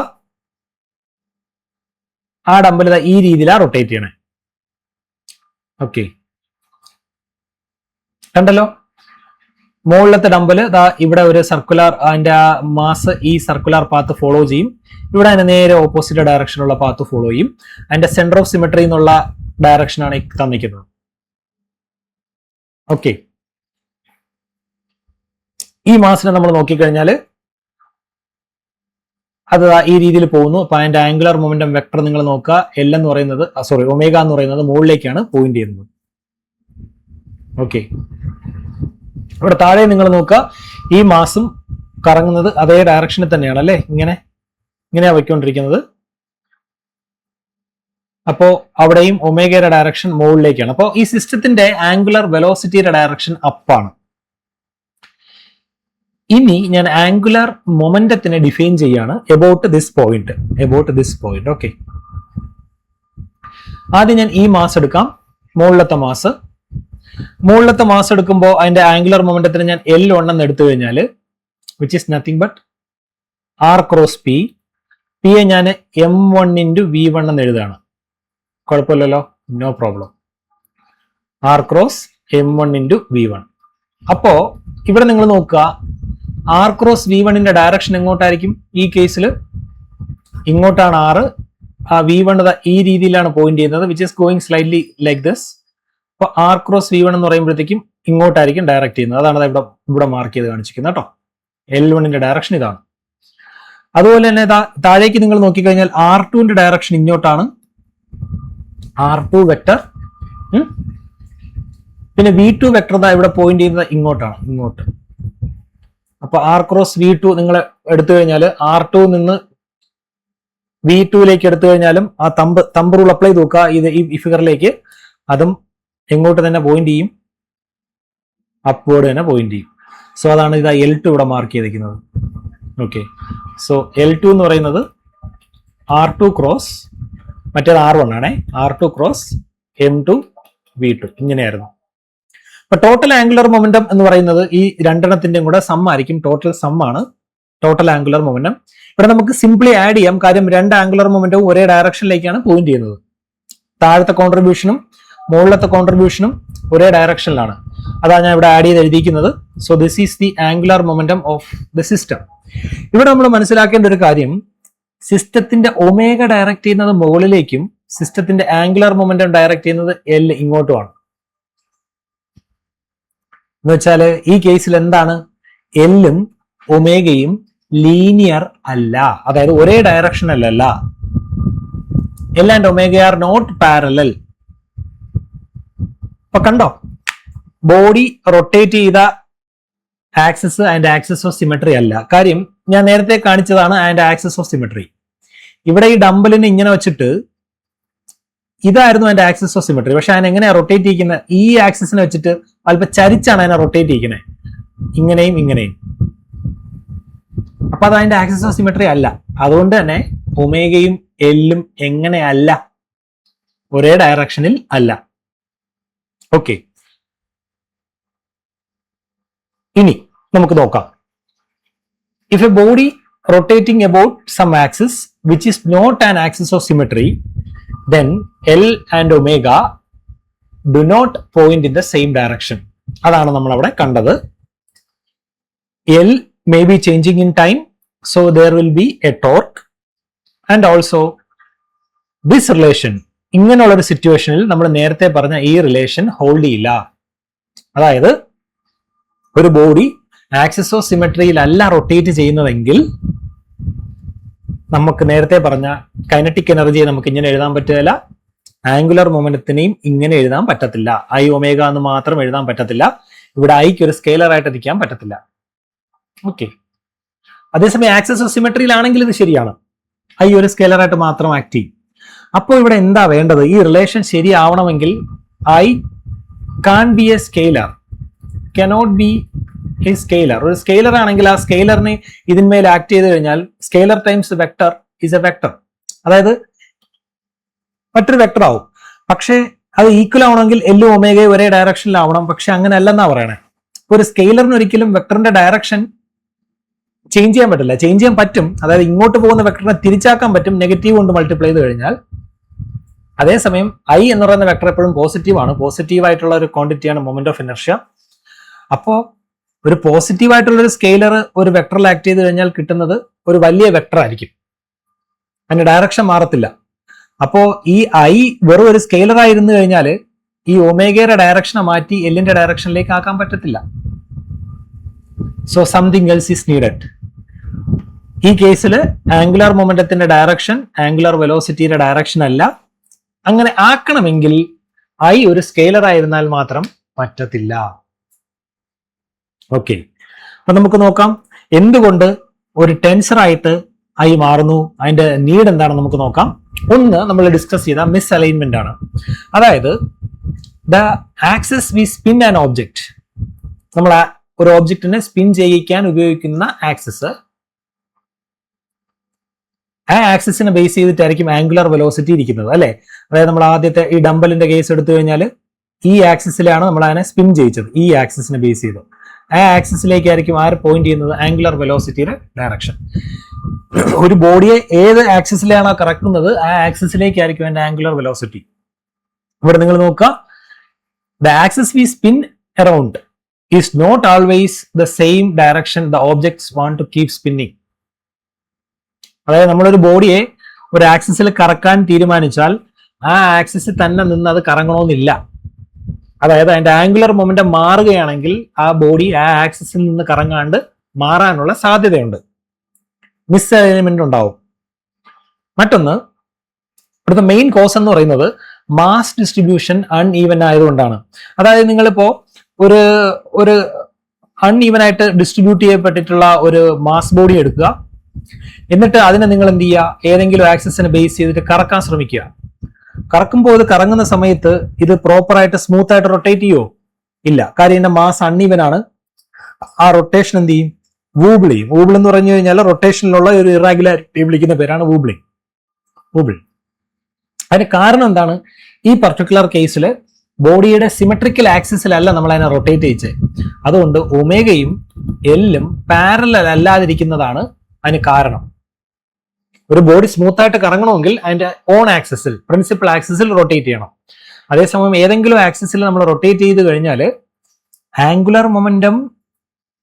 ആ ഡംബല് ഈ രീതിയിലാണ് റൊട്ടേറ്റ് ചെയ്യണേ. ഓക്കെ, കണ്ടല്ലോ, മുകളിലത്തെ ഡംബല് ദാ ഇവിടെ ഒരു സർക്കുലർ, അതിന്റെ ആ മാസ് ഈ സർക്കുലർ പാത്ത് ഫോളോ ചെയ്യും. ഇവിടെ അതിന്റെ നേരെ ഓപ്പോസിറ്റ് ഡയറക്ഷനുള്ള പാത്ത് ഫോളോ ചെയ്യും. അതിന്റെ സെന്റർ ഓഫ് സിമെട്രി എന്നുള്ള ഡയറക്ഷനാണ് തന്നിരിക്കുന്നത്. ഓക്കെ, ഈ മാസിനെ നമ്മൾ നോക്കിക്കഴിഞ്ഞാൽ അത് ഈ രീതിയിൽ പോകുന്നു. അപ്പൊ അതിന്റെ ആംഗുലർ മൊമെന്റം വെക്ടർ നിങ്ങൾ നോക്കുക, എൽ എന്ന് പറയുന്നത് ഒമേഗ എന്ന് പറയുന്നത് മുകളിലേക്കാണ് പോയിന്റ് ചെയ്യുന്നത്. ഓക്കെ, ഇവിടെ താഴെ നിങ്ങൾ നോക്കുക, ഈ മാസും കറങ്ങുന്നത് അതേ ഡയറക്ഷനിൽ തന്നെയാണ് അല്ലെ, ഇങ്ങനെയാ വയ്ക്കൊണ്ടിരിക്കുന്നത്. അപ്പോ അവിടെയും ഒമേഗയുടെ ഡയറക്ഷൻ മുകളിലേക്കാണ്. അപ്പോൾ ഈ സിസ്റ്റത്തിന്റെ ആംഗുലർ വെലോസിറ്റിയുടെ ഡയറക്ഷൻ അപ്പാണ്. ഇനി ഞാൻ ആംഗുലർ മൊമെന്റത്തിനെ ഡിഫൈൻ ചെയ്യാണ് എബൌട്ട് ദിസ് പോയിന്റ്. ഓക്കെ, ആദ്യം ഞാൻ ഈ മാസ് എടുക്കാം, മുകളിലത്തെ മാസ് എടുക്കുമ്പോൾ അതിന്റെ ആംഗുലർ മൊമെന്റത്തിന് ഞാൻ L1 എന്ന് എടുത്തു കഴിഞ്ഞാൽ which is nothing but R cross P. P യെ ഞാൻ M1 × V1 എന്ന് എഴുതാണ്. കുഴപ്പമില്ലല്ലോ, no problem. R cross M1 into V1. അപ്പോ ഇവിടെ നിങ്ങൾ നോക്കുക, ആർ ക്രോസ് V1ന്റെ ഡയറക്ഷൻ എങ്ങോട്ടായിരിക്കും? ഈ കേസിൽ ഇങ്ങോട്ടാണ് ആറ്, ആ V1 ഈ രീതിയിലാണ് പോയിന്റ് ചെയ്യുന്നത്, which is going slightly like this. അപ്പൊ ആർ ക്രോസ് V1 എന്ന് പറയുമ്പോഴത്തേക്കും ഇങ്ങോട്ടായിരിക്കും ഡയറക്ട് ചെയ്യുന്നത്. അതാണ് ഇവിടെ മാർക്ക് ചെയ്ത് കാണിച്ചിരിക്കുന്നത് കേട്ടോ. L1ന്റെ ഡയറക്ഷൻ ഇതാണ്. അതുപോലെ തന്നെ താഴേക്ക് നിങ്ങൾ നോക്കിക്കഴിഞ്ഞാൽ R2ന്റെ ഡയറക്ഷൻ ഇങ്ങോട്ടാണ്, R2 വെക്ടർ. പിന്നെ V2 വെക്ടർ ഇവിടെ പോയിന്റ് ചെയ്യുന്നത് ഇങ്ങോട്ടാണ്, ഇങ്ങോട്ട്. അപ്പൊ ആർ ക്രോസ് V2 നിങ്ങൾ എടുത്തു കഴിഞ്ഞാൽ R2 നിന്ന് V2ലേക്ക് എടുത്തു കഴിഞ്ഞാലും ആ തമ്പ് റൂൾ അപ്ലൈ നോക്കുക ഇത് ഈ ഫിഗറിലേക്ക്, അതും എങ്ങോട്ട് തന്നെ പോയിന്റ് ചെയ്യും, അപ്വേർഡ് തന്നെ പോയിന്റ് ചെയ്യും. സോ അതാണ് ഇതാ L2 ഇവിടെ മാർക്ക് ചെയ്തിരിക്കുന്നത്. ഓക്കെ, സോ L2 എന്ന് പറയുന്നത് R2 ക്രോസ് മറ്റേത് R1 ആണേ, R2 ക്രോസ് M2 V2 ഇങ്ങനെയായിരുന്നു. അപ്പൊ ടോട്ടൽ ആംഗുലർ മൊമെന്റം എന്ന് പറയുന്നത് ഈ രണ്ടെണ്ണത്തിന്റെയും കൂടെ സം ആയിരിക്കും, ടോട്ടൽ സം ആണ് ടോട്ടൽ ആംഗുലർ മൊമെന്റം. ഇവിടെ നമുക്ക് സിംപ്ലി ആഡ് ചെയ്യാം, കാര്യം രണ്ട് ആംഗുലർ മൊമെന്റവും ഒരേ ഡയറക്ഷനിലേക്കാണ് പോയിന്റ് ചെയ്യുന്നത്. താഴത്തെ കോൺട്രിബ്യൂഷനും മുകളിലത്തെ കോൺട്രിബ്യൂഷനും ഒരേ ഡയറക്ഷനിലാണ്. അതാണ് ഞാൻ ഇവിടെ ആഡ് ചെയ്ത് എഴുതിയിരിക്കുന്നത്. So this is the angular momentum of the system. ഇവിടെ നമ്മൾ മനസ്സിലാക്കേണ്ട ഒരു കാര്യം, സിസ്റ്റത്തിന്റെ ഒമേഗ ഡയറക്ട് ചെയ്യുന്നത് മുകളിലേക്കും സിസ്റ്റത്തിന്റെ ആംഗുലർ മൊമെന്റം ഡയറക്ട് ചെയ്യുന്നത് L ഇങ്ങോട്ടുമാണ്. എന്ന് വെച്ചാല് ഈ കേസിൽ എന്താണ്, എല്ലും ഒമേഗയും ലീനിയർ അല്ല, അതായത് ഒരേ ഡയറക്ഷനിലല്ല. L and omega are not parallel. അപ്പൊ കണ്ടോ, ബോഡി റൊട്ടേറ്റ് ചെയ്ത axis and axis of symmetry അല്ല. കാര്യം ഞാൻ നേരത്തെ കാണിച്ചതാണ് ആൻഡ് ആക്സിസ് ഓഫ് സിമെട്രി. ഇവിടെ ഈ ഡംബലിനെ ഇങ്ങനെ വെച്ചിട്ട് ഇതായിരുന്നു അതിന്റെ ആക്സിസ് ഓഫ് സിമെട്രി. പക്ഷെ അതിനെ എങ്ങനെയാ റൊട്ടേറ്റ് ചെയ്യിക്കുന്നത്? ഈ ആക്സിസിനെ വെച്ചിട്ട് അല്പം ചരിച്ചാണ് അതിനെ റൊട്ടേറ്റ് ചെയ്യിക്കുന്നത്, ഇങ്ങനെയും ഇങ്ങനെയും. അപ്പൊ അത് അതിന്റെ ആക്സിസ് ഓഫ് സിമെട്രി അല്ല. അതുകൊണ്ട് തന്നെ ഒമേഗയും എല്ലും എങ്ങനെയല്ല, ഒരേ ഡയറക്ഷനിൽ അല്ല. ഓക്കെ, ഇനി നമുക്ക് നോക്കാം. If a body rotating about some axis which is not an axis of symmetry, then L and omega do not point in the same direction. അതാണ് നമ്മൾ അവിടെ കണ്ടത്. L may be changing in time, so there will be a torque, and also this relation. ഇങ്ങനെയുള്ള ഒരു സിറ്റുവേഷനിൽ നമ്മൾ നേരത്തെ പറഞ്ഞ ഈ റിലേഷൻ ഹോൾഡ് ചെയ്യില്ല. അതായത് ഒരു ബോഡി ആക്സിസ് ഓഫ് സിമെട്രിയിലല്ല റൊട്ടേറ്റ് ചെയ്യുന്നതെങ്കിൽ നമുക്ക് നേരത്തെ പറഞ്ഞ കൈനറ്റിക് എനർജിയെ നമുക്ക് ഇങ്ങനെ എഴുതാൻ പറ്റില്ല, ആംഗുലർ മൊമെന്റത്തിനെയും ഇങ്ങനെ എഴുതാൻ പറ്റത്തില്ല. ഐ ഒമേഗ എന്ന് മാത്രം എഴുതാൻ പറ്റത്തില്ല. ഇവിടെ ഐക്ക് ഒരു സ്കെയിലർ ആയിട്ട് എത്തിക്കാൻ പറ്റത്തില്ല. ഓക്കെ, അതേസമയം ആക്സിസ് ഓഫ് സിമെട്രിയിലാണെങ്കിൽ ഇത് ശരിയാണ്, ഐ ഒരു സ്കെയിലർ ആയിട്ട് മാത്രം ആക്ട് ചെയ്യും. അപ്പോൾ ഇവിടെ എന്താ വേണ്ടത്? ഈ റിലേഷൻ ശരിയാവണമെങ്കിൽ I can be a scalar, cannot be a scalar. ഒരു സ്കെയിലർ ആണെങ്കിൽ ആ സ്കെയിലറിനെ ഇതിന്മേൽ ആക്ട് ചെയ്ത് കഴിഞ്ഞാൽ scalar times vector is a vector, അതായത് മറ്റൊരു വെക്ടർ ആവും. പക്ഷേ അത് ഈക്വൽ ആവണമെങ്കിൽ എല്ലും ഒമേഗയും ഒരേ ഡയറക്ഷനിലാവണം. പക്ഷെ അങ്ങനെ അല്ലെന്നാ പറയണേ. ഒരു സ്കെയിലറിന് ഒരിക്കലും വെക്ടറിന്റെ ഡയറക്ഷൻ ചേഞ്ച് ചെയ്യാൻ പറ്റില്ല. ചേഞ്ച് ചെയ്യാൻ പറ്റും, അതായത് ഇങ്ങോട്ട് പോകുന്ന വെക്ടറിനെ തിരിച്ചാക്കാൻ പറ്റും നെഗറ്റീവ് കൊണ്ട് മൾട്ടിപ്ലൈ ചെയ്ത് കഴിഞ്ഞാൽ. അതേസമയം ഐ എന്ന് പറയുന്ന വെക്ടർ എപ്പോഴും പോസിറ്റീവ് ആണ്. പോസിറ്റീവ് ആയിട്ടുള്ള ഒരു ക്വാണ്ടിറ്റിയാണ് മൊമെന്റ് ഓഫ് ഇനർഷ്യ. അപ്പോ ഒരു പോസിറ്റീവ് ആയിട്ടുള്ള ഒരു സ്കെയിലർ ഒരു വെക്ടറിൽ ആക്ട് ചെയ്ത് കഴിഞ്ഞാൽ കിട്ടുന്നത് ഒരു വലിയ വെക്ടർ ആയിരിക്കും, അതിന്റെ ഡയറക്ഷൻ മാറത്തില്ല. അപ്പോ ഈ ഐ വെറും ഒരു സ്കെയിലർ ആയിരുന്നു കഴിഞ്ഞാൽ ഈ ഒമേഗയുടെ ഡയറക്ഷനെ മാറ്റി എല്ലിന്റെ ഡയറക്ഷനിലേക്ക് ആക്കാൻ പറ്റത്തില്ല. So something else is needed. ഈ കേസിൽ ആംഗുലർ മൊമെന്റത്തിന്റെ ഡയറക്ഷൻ ആംഗുലർ വെലോസിറ്റിയുടെ ഡയറക്ഷൻ അല്ല. അങ്ങനെ ആക്കണമെങ്കിൽ ഐ ഒരു സ്കെയിലർ ആയിരുന്നാൽ മാത്രം പറ്റത്തില്ല. ഓക്കെ, അപ്പൊ നമുക്ക് നോക്കാം എന്തുകൊണ്ട് ഒരു ടെൻസർ ആയിട്ട് ഐ മാറുന്നു, അതിന്റെ നീഡ് എന്താണെന്ന് നമുക്ക് നോക്കാം. ഒന്ന്, നമ്മൾ ഡിസ്കസ് ചെയ്ത മിസ് അലൈൻമെന്റ് ആണ്. അതായത് the axis we spin an object, നമ്മൾ ഒരു ഓബ്ജക്റ്റിനെ സ്പിൻ ചെയ്യിക്കാൻ ഉപയോഗിക്കുന്ന ആക്സിസ്, ആ ആക്സിസിനെ ബേസ് ചെയ്തിട്ടായിരിക്കും ആംഗുലർ വെലോസിറ്റി ഇരിക്കുന്നത്, അല്ലെ? അതായത് നമ്മൾ ആദ്യത്തെ ഈ ഡംബലിന്റെ കേസ് എടുത്തു കഴിഞ്ഞാൽ ഈ ആക്സിസിലാണ് നമ്മൾ അതിനെ സ്പിൻ ചെയ്യിച്ചത്, ഈ ആക്സിസിനെ ബേസ് ചെയ്ത്. ആ ആക്സിസിലേക്കായിരിക്കും ആര് പോയിന്റ് ചെയ്യുന്നത്? ആംഗുലർ വെലോസിറ്റിയുടെ ഡയറക്ഷൻ. ഒരു ബോഡിയെ ഏത് ആക്സിസിലാണോ കറക്കുന്നത് ആ ആക്സിസിലേക്കായിരിക്കും അതിന്റെ ആംഗുലർ വെലോസിറ്റി. ഇവിടെ നിങ്ങൾ നോക്കുക, the axis we spin around is not always the same direction the objects want to keep spinning. അതായത് നമ്മളൊരു ബോഡിയെ ഒരു ആക്സിസിൽ കറക്കാൻ തീരുമാനിച്ചാൽ ആ ആക്സിസിൽ തന്നെ നിന്ന് അത് കറങ്ങണമെന്നില്ല. അതായത് അതിന്റെ ആംഗുലർ മൊമെന്റം മാറുകയാണെങ്കിൽ ആ ബോഡി ആ ആക്സിസിൽ നിന്ന് കറങ്ങാണ്ട് മാറാനുള്ള സാധ്യതയുണ്ട്, മിസ് അലൈൻമെന്റ് ഉണ്ടാവും. മറ്റൊന്ന്, ഇവിടുത്തെ മെയിൻ കോസ് എന്ന് പറയുന്നത് മാസ് ഡിസ്ട്രിബ്യൂഷൻ അൺഈവൻ ആയതുകൊണ്ടാണ്. അതായത് നിങ്ങളിപ്പോ ഒരു അൺഈവൻ ആയിട്ട് ഡിസ്ട്രിബ്യൂട്ട് ചെയ്യപ്പെട്ടിട്ടുള്ള ഒരു മാസ് ബോഡി എടുക്കുക, എന്നിട്ട് അതിനെ നിങ്ങൾ എന്ത് ചെയ്യുക, ഏതെങ്കിലും ആക്സിസിനെ ബേസ് ചെയ്തിട്ട് കറക്കാൻ ശ്രമിക്കുക. കറക്കുമ്പോൾ ഇത് കറങ്ങുന്ന സമയത്ത് ഇത് പ്രോപ്പറായിട്ട് സ്മൂത്ത് ആയിട്ട് റൊട്ടേറ്റ് ചെയ്യുമോ? ഇല്ല. കാര്യം ഇതിന്റെ മാസ് അൺഈവൻ ആണ്. ആ റൊട്ടേഷൻ എന്ത് ചെയ്യും? വൂബിൾ ചെയ്യും. വൂബിൾ എന്ന് പറഞ്ഞു കഴിഞ്ഞാൽ റൊട്ടേഷനിലുള്ള ഒരു ഇറാഗുലാരിറ്റി വിളിക്കുന്ന പേരാണ് വൂബിളിങ്. വൂബിൾ. അതിന് കാരണം എന്താണ്? ഈ പർട്ടിക്കുലർ കേസിൽ ബോഡിയുടെ സിമെട്രിക്കൽ ആക്സിസിലല്ല നമ്മൾ അതിനെ റൊട്ടേറ്റ് ചെയ്യിച്ചത്. അതുകൊണ്ട് ഒമേഗയും എല്ലും പാരലൽ അല്ലാതിരിക്കുന്നതാണ് അതിന് കാരണം. ഒരു ബോഡി സ്മൂത്ത് ആയിട്ട് കറങ്ങണമെങ്കിൽ അതിന്റെ ഓൺ ആക്സിസിൽ, പ്രിൻസിപ്പൽ ആക്സിസിൽ റൊട്ടേറ്റ് ചെയ്യണം. അതേസമയം ഏതെങ്കിലും ആക്സിസിൽ നമ്മൾ റൊട്ടേറ്റ് ചെയ്ത് കഴിഞ്ഞാൽ angular momentum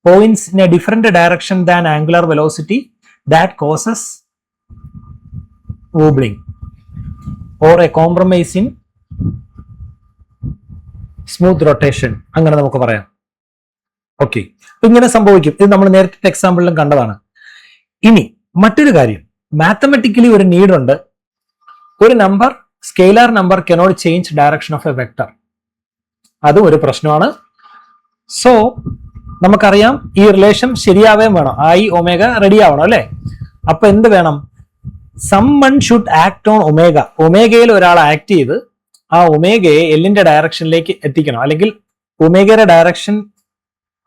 points in a different direction than angular velocity that causes wobbling or a compromise in smooth rotation, അങ്ങനെ നമുക്ക് പറയാം. ഓക്കെ, ഇങ്ങനെ സംഭവിക്കും. ഇത് നമ്മൾ നേരത്തെ എക്സാമ്പിളിലും കണ്ടതാണ്. ഇനി മറ്റൊരു കാര്യം, മാത്തമെറ്റിക്കലി ഒരു നീഡ് ഉണ്ട്. ഒരു number, scalar number cannot change direction of A vector. അതും ഒരു പ്രശ്നമാണ്. സോ നമുക്കറിയാം ഈ റിലേഷൻ ശരിയാവേം വേണം, ഐ ഒമേഗ റെഡി ആവണം അല്ലെ? അപ്പൊ എന്ത് വേണം? someone should act on omega. ഒമേഗയിൽ ഒരാൾ ആക്ട് ചെയ്ത് ആ ഒമേഗയെ എല്ലിന്റെ ഡയറക്ഷനിലേക്ക് എത്തിക്കണം. അല്ലെങ്കിൽ ഒമേഗയുടെ ഡയറക്ഷൻ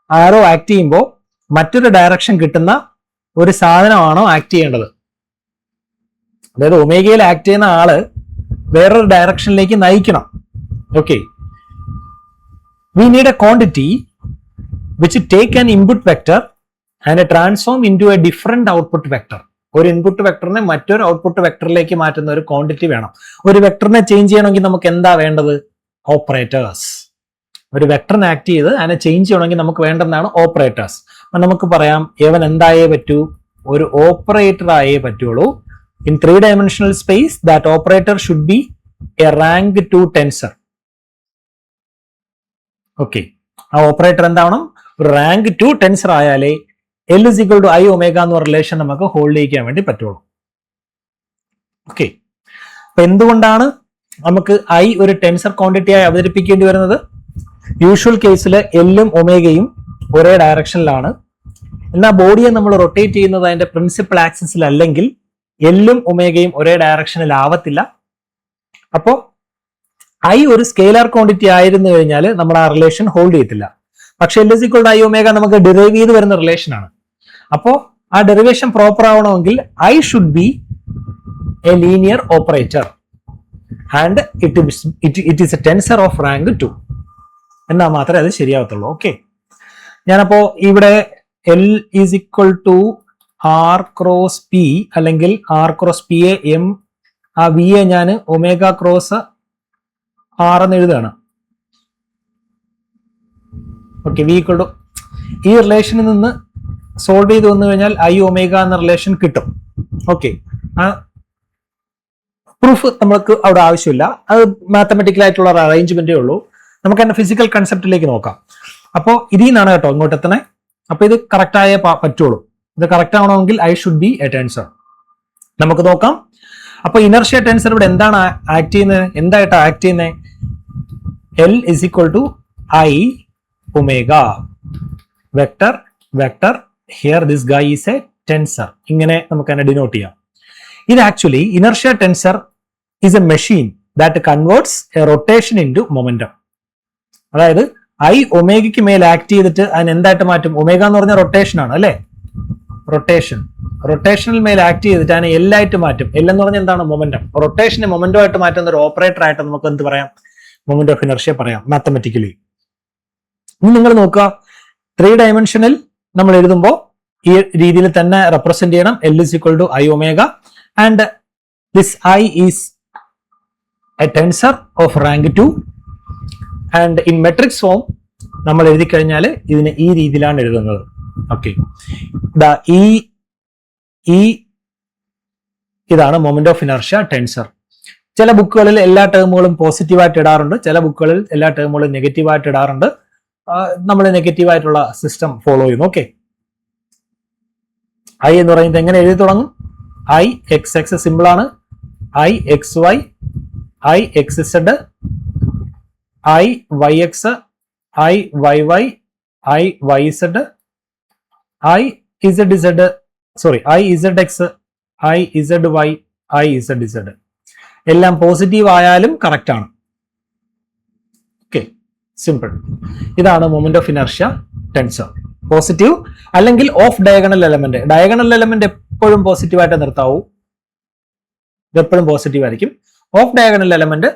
ആരോ ആക്ട് ചെയ്യുമ്പോൾ മറ്റൊരു ഡയറക്ഷൻ കിട്ടുന്ന ഒരു സാധനമാണോ ആക്ട് ചെയ്യേണ്ടത്? അതായത് ഒമേഗയിൽ ആക്ട് ചെയ്യുന്ന ആള് വേറൊരു ഡയറക്ഷനിലേക്ക് നയിക്കണം. Okay, we need a quantity which take an input vector and transform into a different output vector. ഒരു ഇൻപുട്ട് വെക്ടറിനെ മറ്റൊരു ഔട്ട്പുട്ട് വെക്ടറിലേക്ക് മാറ്റുന്ന ഒരു ക്വാണ്ടിറ്റി വേണം. ഒരു വെക്ടറിനെ ചേഞ്ച് ചെയ്യണമെങ്കിൽ നമുക്ക് എന്താ വേണ്ടത്? ഓപ്പറേറ്റേഴ്സ്. ഒരു വെക്ടറിനെ ആക്ട് ചെയ്ത് അതിനെ ചേഞ്ച് ചെയ്യണമെങ്കിൽ നമുക്ക് വേണ്ടതാണ് ഓപ്പറേറ്റേഴ്സ്. അപ്പൊ നമുക്ക് പറയാം ഏവൻ എന്തായേ പറ്റൂ? ഒരു ഓപ്പറേറ്റർ ആയേ പറ്റുള്ളൂ. In 3-dimensional space that operator should be a rank 2 tensor. Okay, ആ ഓപ്പറേറ്റർ എന്താവണം? ഒരു റാങ്ക് 2 ടെൻസർ ആയാലേ L is equal to I omega എന്ന റിലേഷൻ നമുക്ക് ഹോൾഡ് ചെയ്യിക്കാൻ വേണ്ടി പറ്റുള്ളൂ. ഓക്കെ, അപ്പൊ എന്തുകൊണ്ടാണ് നമുക്ക് I ഒരു ടെൻസർ ക്വാണ്ടിറ്റി ആയി അവതരിപ്പിക്കേണ്ടി വരുന്നത്? യൂഷ്വൽ കേസിൽ എല്ലും ഒമേഗയും ഒരേ ഡയറക്ഷനിലാണ്. എന്നാൽ ബോഡിയെ നമ്മൾ റൊട്ടേറ്റ് ചെയ്യുന്നത് അതിന്റെ പ്രിൻസിപ്പൽ ആക്സിസിൽ അല്ലെങ്കിൽ എല്ലും ഒമേഗയും ഒരേ ഡയറക്ഷനിൽ ആവത്തില്ല. അപ്പോ I ഒരു സ്കെയിലാർ ക്വാണ്ടിറ്റി ആയിരുന്നു കഴിഞ്ഞാൽ നമ്മൾ ആ റിലേഷൻ ഹോൾഡ് ചെയ്യത്തില്ല. പക്ഷെ L is equal to I omega നമുക്ക് ഡെറൈവ് ചെയ്ത് വരുന്ന റിലേഷൻ ആണ്. അപ്പോ ആ ഡെറിവേഷൻ പ്രോപ്പർ ആവണമെങ്കിൽ I should be a linear operator and it is a tensor of rank 2 എന്നാൽ മാത്രമേ അത് ശരിയാവത്തുള്ളൂ. ഓക്കെ, ഞാനപ്പോ ഇവിടെ L is equal to R cross P അല്ലെങ്കിൽ R cross P uh M, ആ V യെ ഞാൻ ഒമേഗ ക്രോസ് R എന്ന് എഴുതുകയാണ്. ഓക്കെ, V ഈക്വൽ ടു ഈ റിലേഷനിൽ നിന്ന് സോൾവ് ചെയ്ത് വന്നു കഴിഞ്ഞാൽ I ഒമേഗ എന്ന റിലേഷൻ കിട്ടും. ഓക്കെ, ആ പ്രൂഫ് നമുക്ക് അവിടെ ആവശ്യമില്ല, അത് മാത്തമെറ്റിക്കൽ ആയിട്ടുള്ള ഒരു അറേഞ്ച്മെന്റേ ഉള്ളൂ. നമുക്ക് അതിന്റെ ഫിസിക്കൽ കൺസെപ്റ്റിലേക്ക് നോക്കാം. അപ്പോൾ ഇതിൽ നിന്നാണ് കേട്ടോ ഇങ്ങോട്ട് എത്തണേ. അപ്പൊ ഇത് കറക്റ്റ് ആയേ പറ്റുള്ളൂ. ഇത് കറക്റ്റ് ആവണമെങ്കിൽ I should be a tensor. നമുക്ക് നോക്കാം. അപ്പൊ ഇനർഷ്യ ടെൻസർ ഇവിടെ എന്താണ് ആക്ട് ചെയ്യുന്നത്? എന്തായിട്ടാ ആക്ട് ചെയ്യുന്നത്? L is equal to I omega vector vector here this guy is a tensor. ഇങ്ങനെ നമുക്ക് അതിനെ ഡിനോട്ട് ചെയ്യാം. ഇത് actually inertia tensor is a machine that converts a rotation into momentum. അതായത് I ഒമേഗയ്ക്ക് മേൽ ആക്ട് ചെയ്തിട്ട് അതിന് എന്തായിട്ട് മാറ്റും? ഒമേഗ എന്ന് പറഞ്ഞ റൊട്ടേഷൻ ആണ് അല്ലെ? റൊട്ടേഷനിൽ മേൽ ആക്ട് ചെയ്തിട്ട് അതിനെ L ആയിട്ട് മാറ്റും. L എന്ന് പറഞ്ഞാൽ എന്താണ്? മൊമെന്റം. റൊട്ടേഷനെ മൊമെന്റം ആയിട്ട് മാറ്റുന്ന ഒരു ഓപ്പറേറ്റർ ആയിട്ട് നമുക്ക് എന്ത് പറയാം? മൊമെന്റ് ഓഫ് ഇനർഷ്യ പറയാം മാത്തമെറ്റിക്കലി. ഇനി നിങ്ങൾ നോക്കുക, 3-dimensional നമ്മൾ എഴുതുമ്പോൾ ഈ രീതിയിൽ തന്നെ റെപ്രസെന്റ് ചെയ്യണം. L is equal to I omega and this I is a tensor of rank 2 and in matrix form നമ്മൾ എഴുതി കഴിഞ്ഞാൽ ഇതിനെ ഈ രീതിയിലാണ് എഴുതുന്നത്. ഓക്കെ, ഇതാണ് മൊമെന്റ് ഓഫ് ഇനർഷ്യ ടെൻസർ. ചില ബുക്കുകളിൽ എല്ലാ ടേമുകളും പോസിറ്റീവായിട്ട് ഇടാറുണ്ട്, ചില ബുക്കുകളിൽ എല്ലാ ടേമുകളും നെഗറ്റീവായിട്ട് ഇടാറുണ്ട്. നമ്മൾ നെഗറ്റീവായിട്ടുള്ള സിസ്റ്റം ഫോളോ ചെയ്യുന്നു. ഓക്കെ, ഐ എന്ന് പറയുന്നത് എങ്ങനെ എഴുതി തുടങ്ങും? ഐ എക്സ് എക്സ് സിമ്പിൾ ആണ്. I X Y, I X Z, I Y X, I Y Y, I Y Z, I Z Z, sorry I Z X, I Z Y, I Z Z. എല്ലാം positive ആയാലും correct ആണ്. Okay, simple. ഇതാണ് moment of inertia tensor. Positive അല്ലെങ്കിൽ off diagonal element. Diagonal element എപ്പോഴും പോസിറ്റീവായിട്ട് നിർത്താവൂ, ഇതെപ്പോഴും positive ആയിരിക്കും. Of diagonal element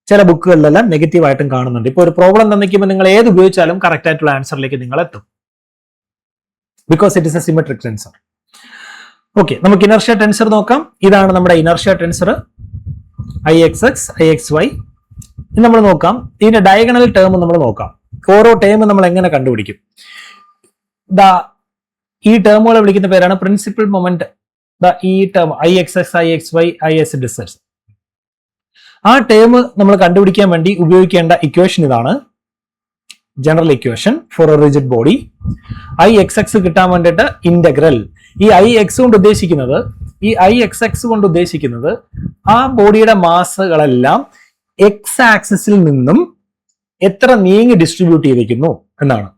ചില ബുക്കുകളിലെല്ലാം നെഗറ്റീവ് ആയിട്ടും കാണുന്നുണ്ട്. ഇപ്പൊ ഒരു പ്രോബ്ലം തന്നിക്കുമ്പോൾ നിങ്ങൾ ഏത് ഉപയോഗിച്ചാലും കറക്റ്റ് ആയിട്ടുള്ള ആൻസറിലേക്ക് നിങ്ങൾ എത്തും, because it is a symmetric tensor. Okay, നമുക്ക് ഇനർഷ്യ ടെൻസർ നോക്കാം. ഇതാണ് നമ്മുടെ inertia tensor, I X X, I X Y. ഇത് നമ്മൾ നോക്കാം. ഇതിന്റെ ഡയഗണൽ ടേം നമ്മൾ നോക്കാം. ഓരോ ടേം നമ്മൾ എങ്ങനെ കണ്ടുപിടിക്കും? ഈ ടേമുകളെ വിളിക്കുന്ന പേരാണ് പ്രിൻസിപ്പൽ മൊമെന്റ്. ഈ term I X X, I X Y, I S Z. ആ ടേം നമ്മൾ കണ്ടുപിടിക്കാൻ വേണ്ടി ഉപയോഗിക്കേണ്ട ഇക്വേഷൻ ഇതാണ്, general equation for a rigid body. I X X കിട്ടാൻ വേണ്ടിയിട്ട് ഇന്റഗ്രൽ, ഈ ഐ എക്സ് കൊണ്ട് ഉദ്ദേശിക്കുന്നത്, ഈ ഐ എക്സ് എക്സ് കൊണ്ട് ഉദ്ദേശിക്കുന്നത് ആ ബോഡിയുടെ മാസുകളെല്ലാം എക്സ് ആക്സിസിൽ നിന്നും എത്ര നീങ്ങി ഡിസ്ട്രിബ്യൂട്ട് ചെയ്തിരിക്കുന്നു എന്നാണ്.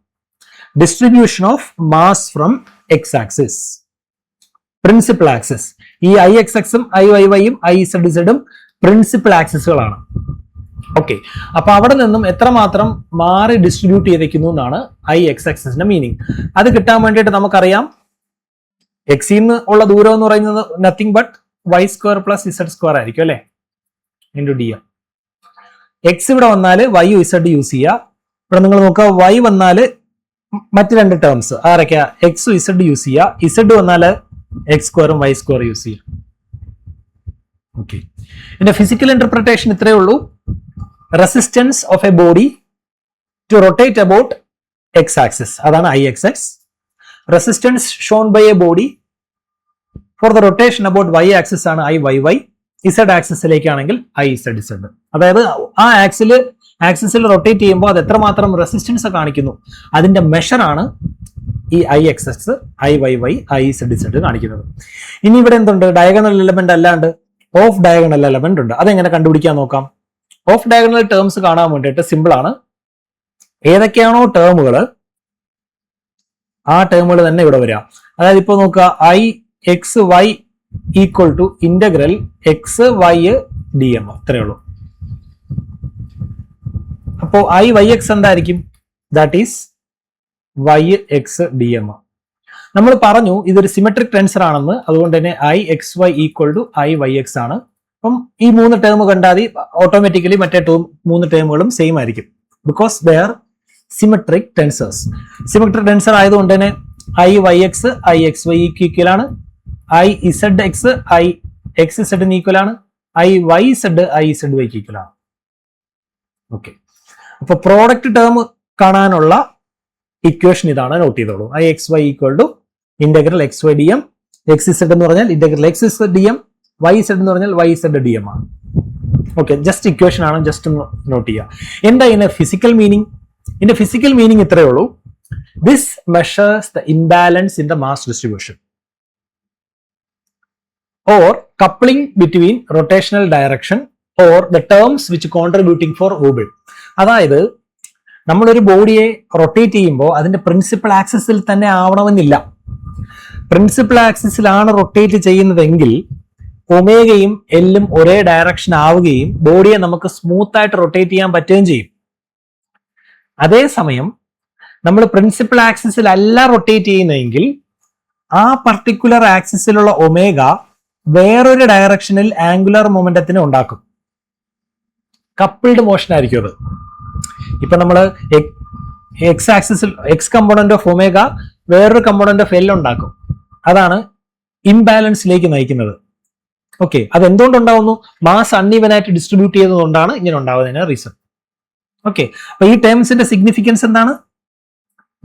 Distribution of mass from X axis, principal axis. ഈ ഐ എക്സ് എക്സും ഐ വൈ വൈയും ഐ സെഡ് സെഡും പ്രിൻസിപ്പൽ ആക്സിസുകളാണ്. ഓക്കെ, അപ്പൊ അവിടെ നിന്നും എത്രമാത്രം മാറി ഡിസ്ട്രിബ്യൂട്ട് ചെയ്തിരിക്കുന്നു എന്നാണ് ഐ എക്സ് എക്സിന്റെ മീനിങ്. അത് കിട്ടാൻ വേണ്ടിയിട്ട് നമുക്കറിയാം എക്സിൽ നിന്ന് ഉള്ള ദൂരം എന്ന് പറയുന്നത് nothing but why square plus Z square ആയിരിക്കും അല്ലെ, ഇൻറ്റു ഡി എം. എക്സ് ഇവിടെ വന്നാല് വൈ ഇസഡ് യൂസ് ചെയ്യുക. ഇവിടെ നിങ്ങൾ നോക്കുക, വൈ വന്നാല് മറ്റ് രണ്ട് ടേംസ് ആരൊക്കെയാ? എക്സും ഇസഡ് യൂസ് ചെയ്യുക. ഇസഡ് വന്നാല് എക്സ് സ്ക്വയറും വൈ സ്ക്വയർ യൂസ് ചെയ്യുക. ഓക്കെ, ഇതിന്റെ ഫിസിക്കൽ ഇന്റർപ്രിട്ടേഷൻ ഇത്രയേ ഉള്ളൂ. Resistance of a body to rotate about X axis, അതാണ് I X X. Resistance shown by a body for the rotation about Y axis ആണ് I Y Y. Z ആക്സിസിലേക്കാണെങ്കിൽ I Z Z. അതായത് ആ ആക്സിസിൽ rotate ചെയ്യുമ്പോൾ അത് എത്രമാത്രം resistance കാണിക്കുന്നു അതിന്റെ മെഷറാണ് ഈ I X X, I Y Y, I Z Z കാണിക്കുന്നത്. ഇനി ഇവിടെ എന്തുണ്ട്? ഡയഗണൽ എലമെന്റ് അല്ലാണ്ട് ഓഫ് ഡയഗണൽ എലമെന്റ് ഉണ്ട്. അതെങ്ങനെ കണ്ടുപിടിക്കാൻ നോക്കാം. ഓഫ് ഡയഗണൽ ടേംസ് കാണാൻ വേണ്ടിയിട്ട് സിമ്പിൾ ആണ്. ഏതൊക്കെയാണോ ടേമുകൾ ആ ടേമുകൾ തന്നെ ഇവിടെ വരിക. അതായത് ഇപ്പൊ നോക്കുക, I X Y equal to integral X Y D M, അത്രയേ ഉള്ളൂ. അപ്പോ ഐ വൈ എക്സ് എന്തായിരിക്കും? That is Y X D M. നമ്മൾ പറഞ്ഞു ഇതൊരു സിമെട്രിക് ടെൻസർ ആണെന്ന്, അതുകൊണ്ട് തന്നെ I X Y equal to I Y X ആണ്. അപ്പം ഈ മൂന്ന് ടേം കണ്ടാൽ ഓട്ടോമാറ്റിക്കലി മറ്റേ മൂന്ന് ടേമുകളും സെയിം ആയിരിക്കും, because they are symmetric tensors. Symmetric tensor ആയതുകൊണ്ട് തന്നെ I Y X I X Y equal ആണ്, I Z X I X ഇസഡിന് ഈക്വൽ ആണ്, I Y Z I Z വൈക്ക് ഈക്വൽ ആണ്. ഓക്കെ, അപ്പൊ പ്രോഡക്റ്റ് ടേം കാണാനുള്ള ഇക്വേഷൻ ഇതാണ്, നോട്ട് ചെയ്തോളൂ. I X Y equal to integral X Y D M. X Z എന്ന് പറഞ്ഞാൽ integral X Z D M, Y Z എന്ന് പറഞ്ഞാൽ വൈ സെഡ് ഡി എം ആണ്. ഓക്കെ, ജസ്റ്റ് ഇക്വേഷൻ ആണ്, ജസ്റ്റ് നോട്ട് ചെയ്യുക. എന്താ ഇതിന്റെ ഫിസിക്കൽ മീനിങ്? ഇതിന്റെ ഫിസിക്കൽ മീനിങ് ഇത്രയേ ഉള്ളൂ. This measures the imbalance in the mass distribution or coupling between rotational direction or the terms which contributing for orbit. അതായത് നമ്മളൊരു ബോഡിയെ റൊട്ടേറ്റ് ചെയ്യുമ്പോൾ അതിന്റെ പ്രിൻസിപ്പൽ ആക്സിസിൽ തന്നെ ആവണമെന്നില്ല. പ്രിൻസിപ്പൽ ആക്സിസിലാണ് റൊട്ടേറ്റ് ചെയ്യുന്നതെങ്കിൽ ഒമേഗയും എല്ലും ഒരേ ഡയറക്ഷൻ ആവുകയും ബോഡിയെ നമുക്ക് സ്മൂത്ത് ആയിട്ട് റൊട്ടേറ്റ് ചെയ്യാൻ പറ്റുകയും ചെയ്യും. അതേസമയം നമ്മൾ പ്രിൻസിപ്പൽ ആക്സിസിൽ അല്ല റൊട്ടേറ്റ് ചെയ്യുന്നതെങ്കിൽ ആ പർട്ടിക്കുലർ ആക്സിസിലുള്ള ഒമേഗ വേറൊരു ഡയറക്ഷനിൽ ആംഗുലർ മൊമെന്റത്തിന് ഉണ്ടാക്കും. കപ്പിൾഡ് മോഷൻ ആയിരിക്കും അത്. ഇപ്പൊ നമ്മള് എക്സ് ആക്സിസിൽ എക്സ് കമ്പോണന്റ് ഓഫ് ഒമേഗ വേറൊരു കമ്പോണന്റ് ഓഫ് എൽ ഉണ്ടാക്കും. അതാണ് ഇംബാലൻസിലേക്ക് നയിക്കുന്നത്. ഓക്കെ, അത് എന്തുകൊണ്ടുണ്ടാവുന്നു? മാസ് അൺഈവൻ ആയിട്ട് ഡിസ്ട്രിബ്യൂട്ട് ചെയ്തതുകൊണ്ടാണ് ഇങ്ങനെ ഉണ്ടാവുന്നതിന് റീസൺ. ഓക്കെ, അപ്പൊ ഈ ടേംസിന്റെ സിഗ്നിഫിക്കൻസ് എന്താണ്?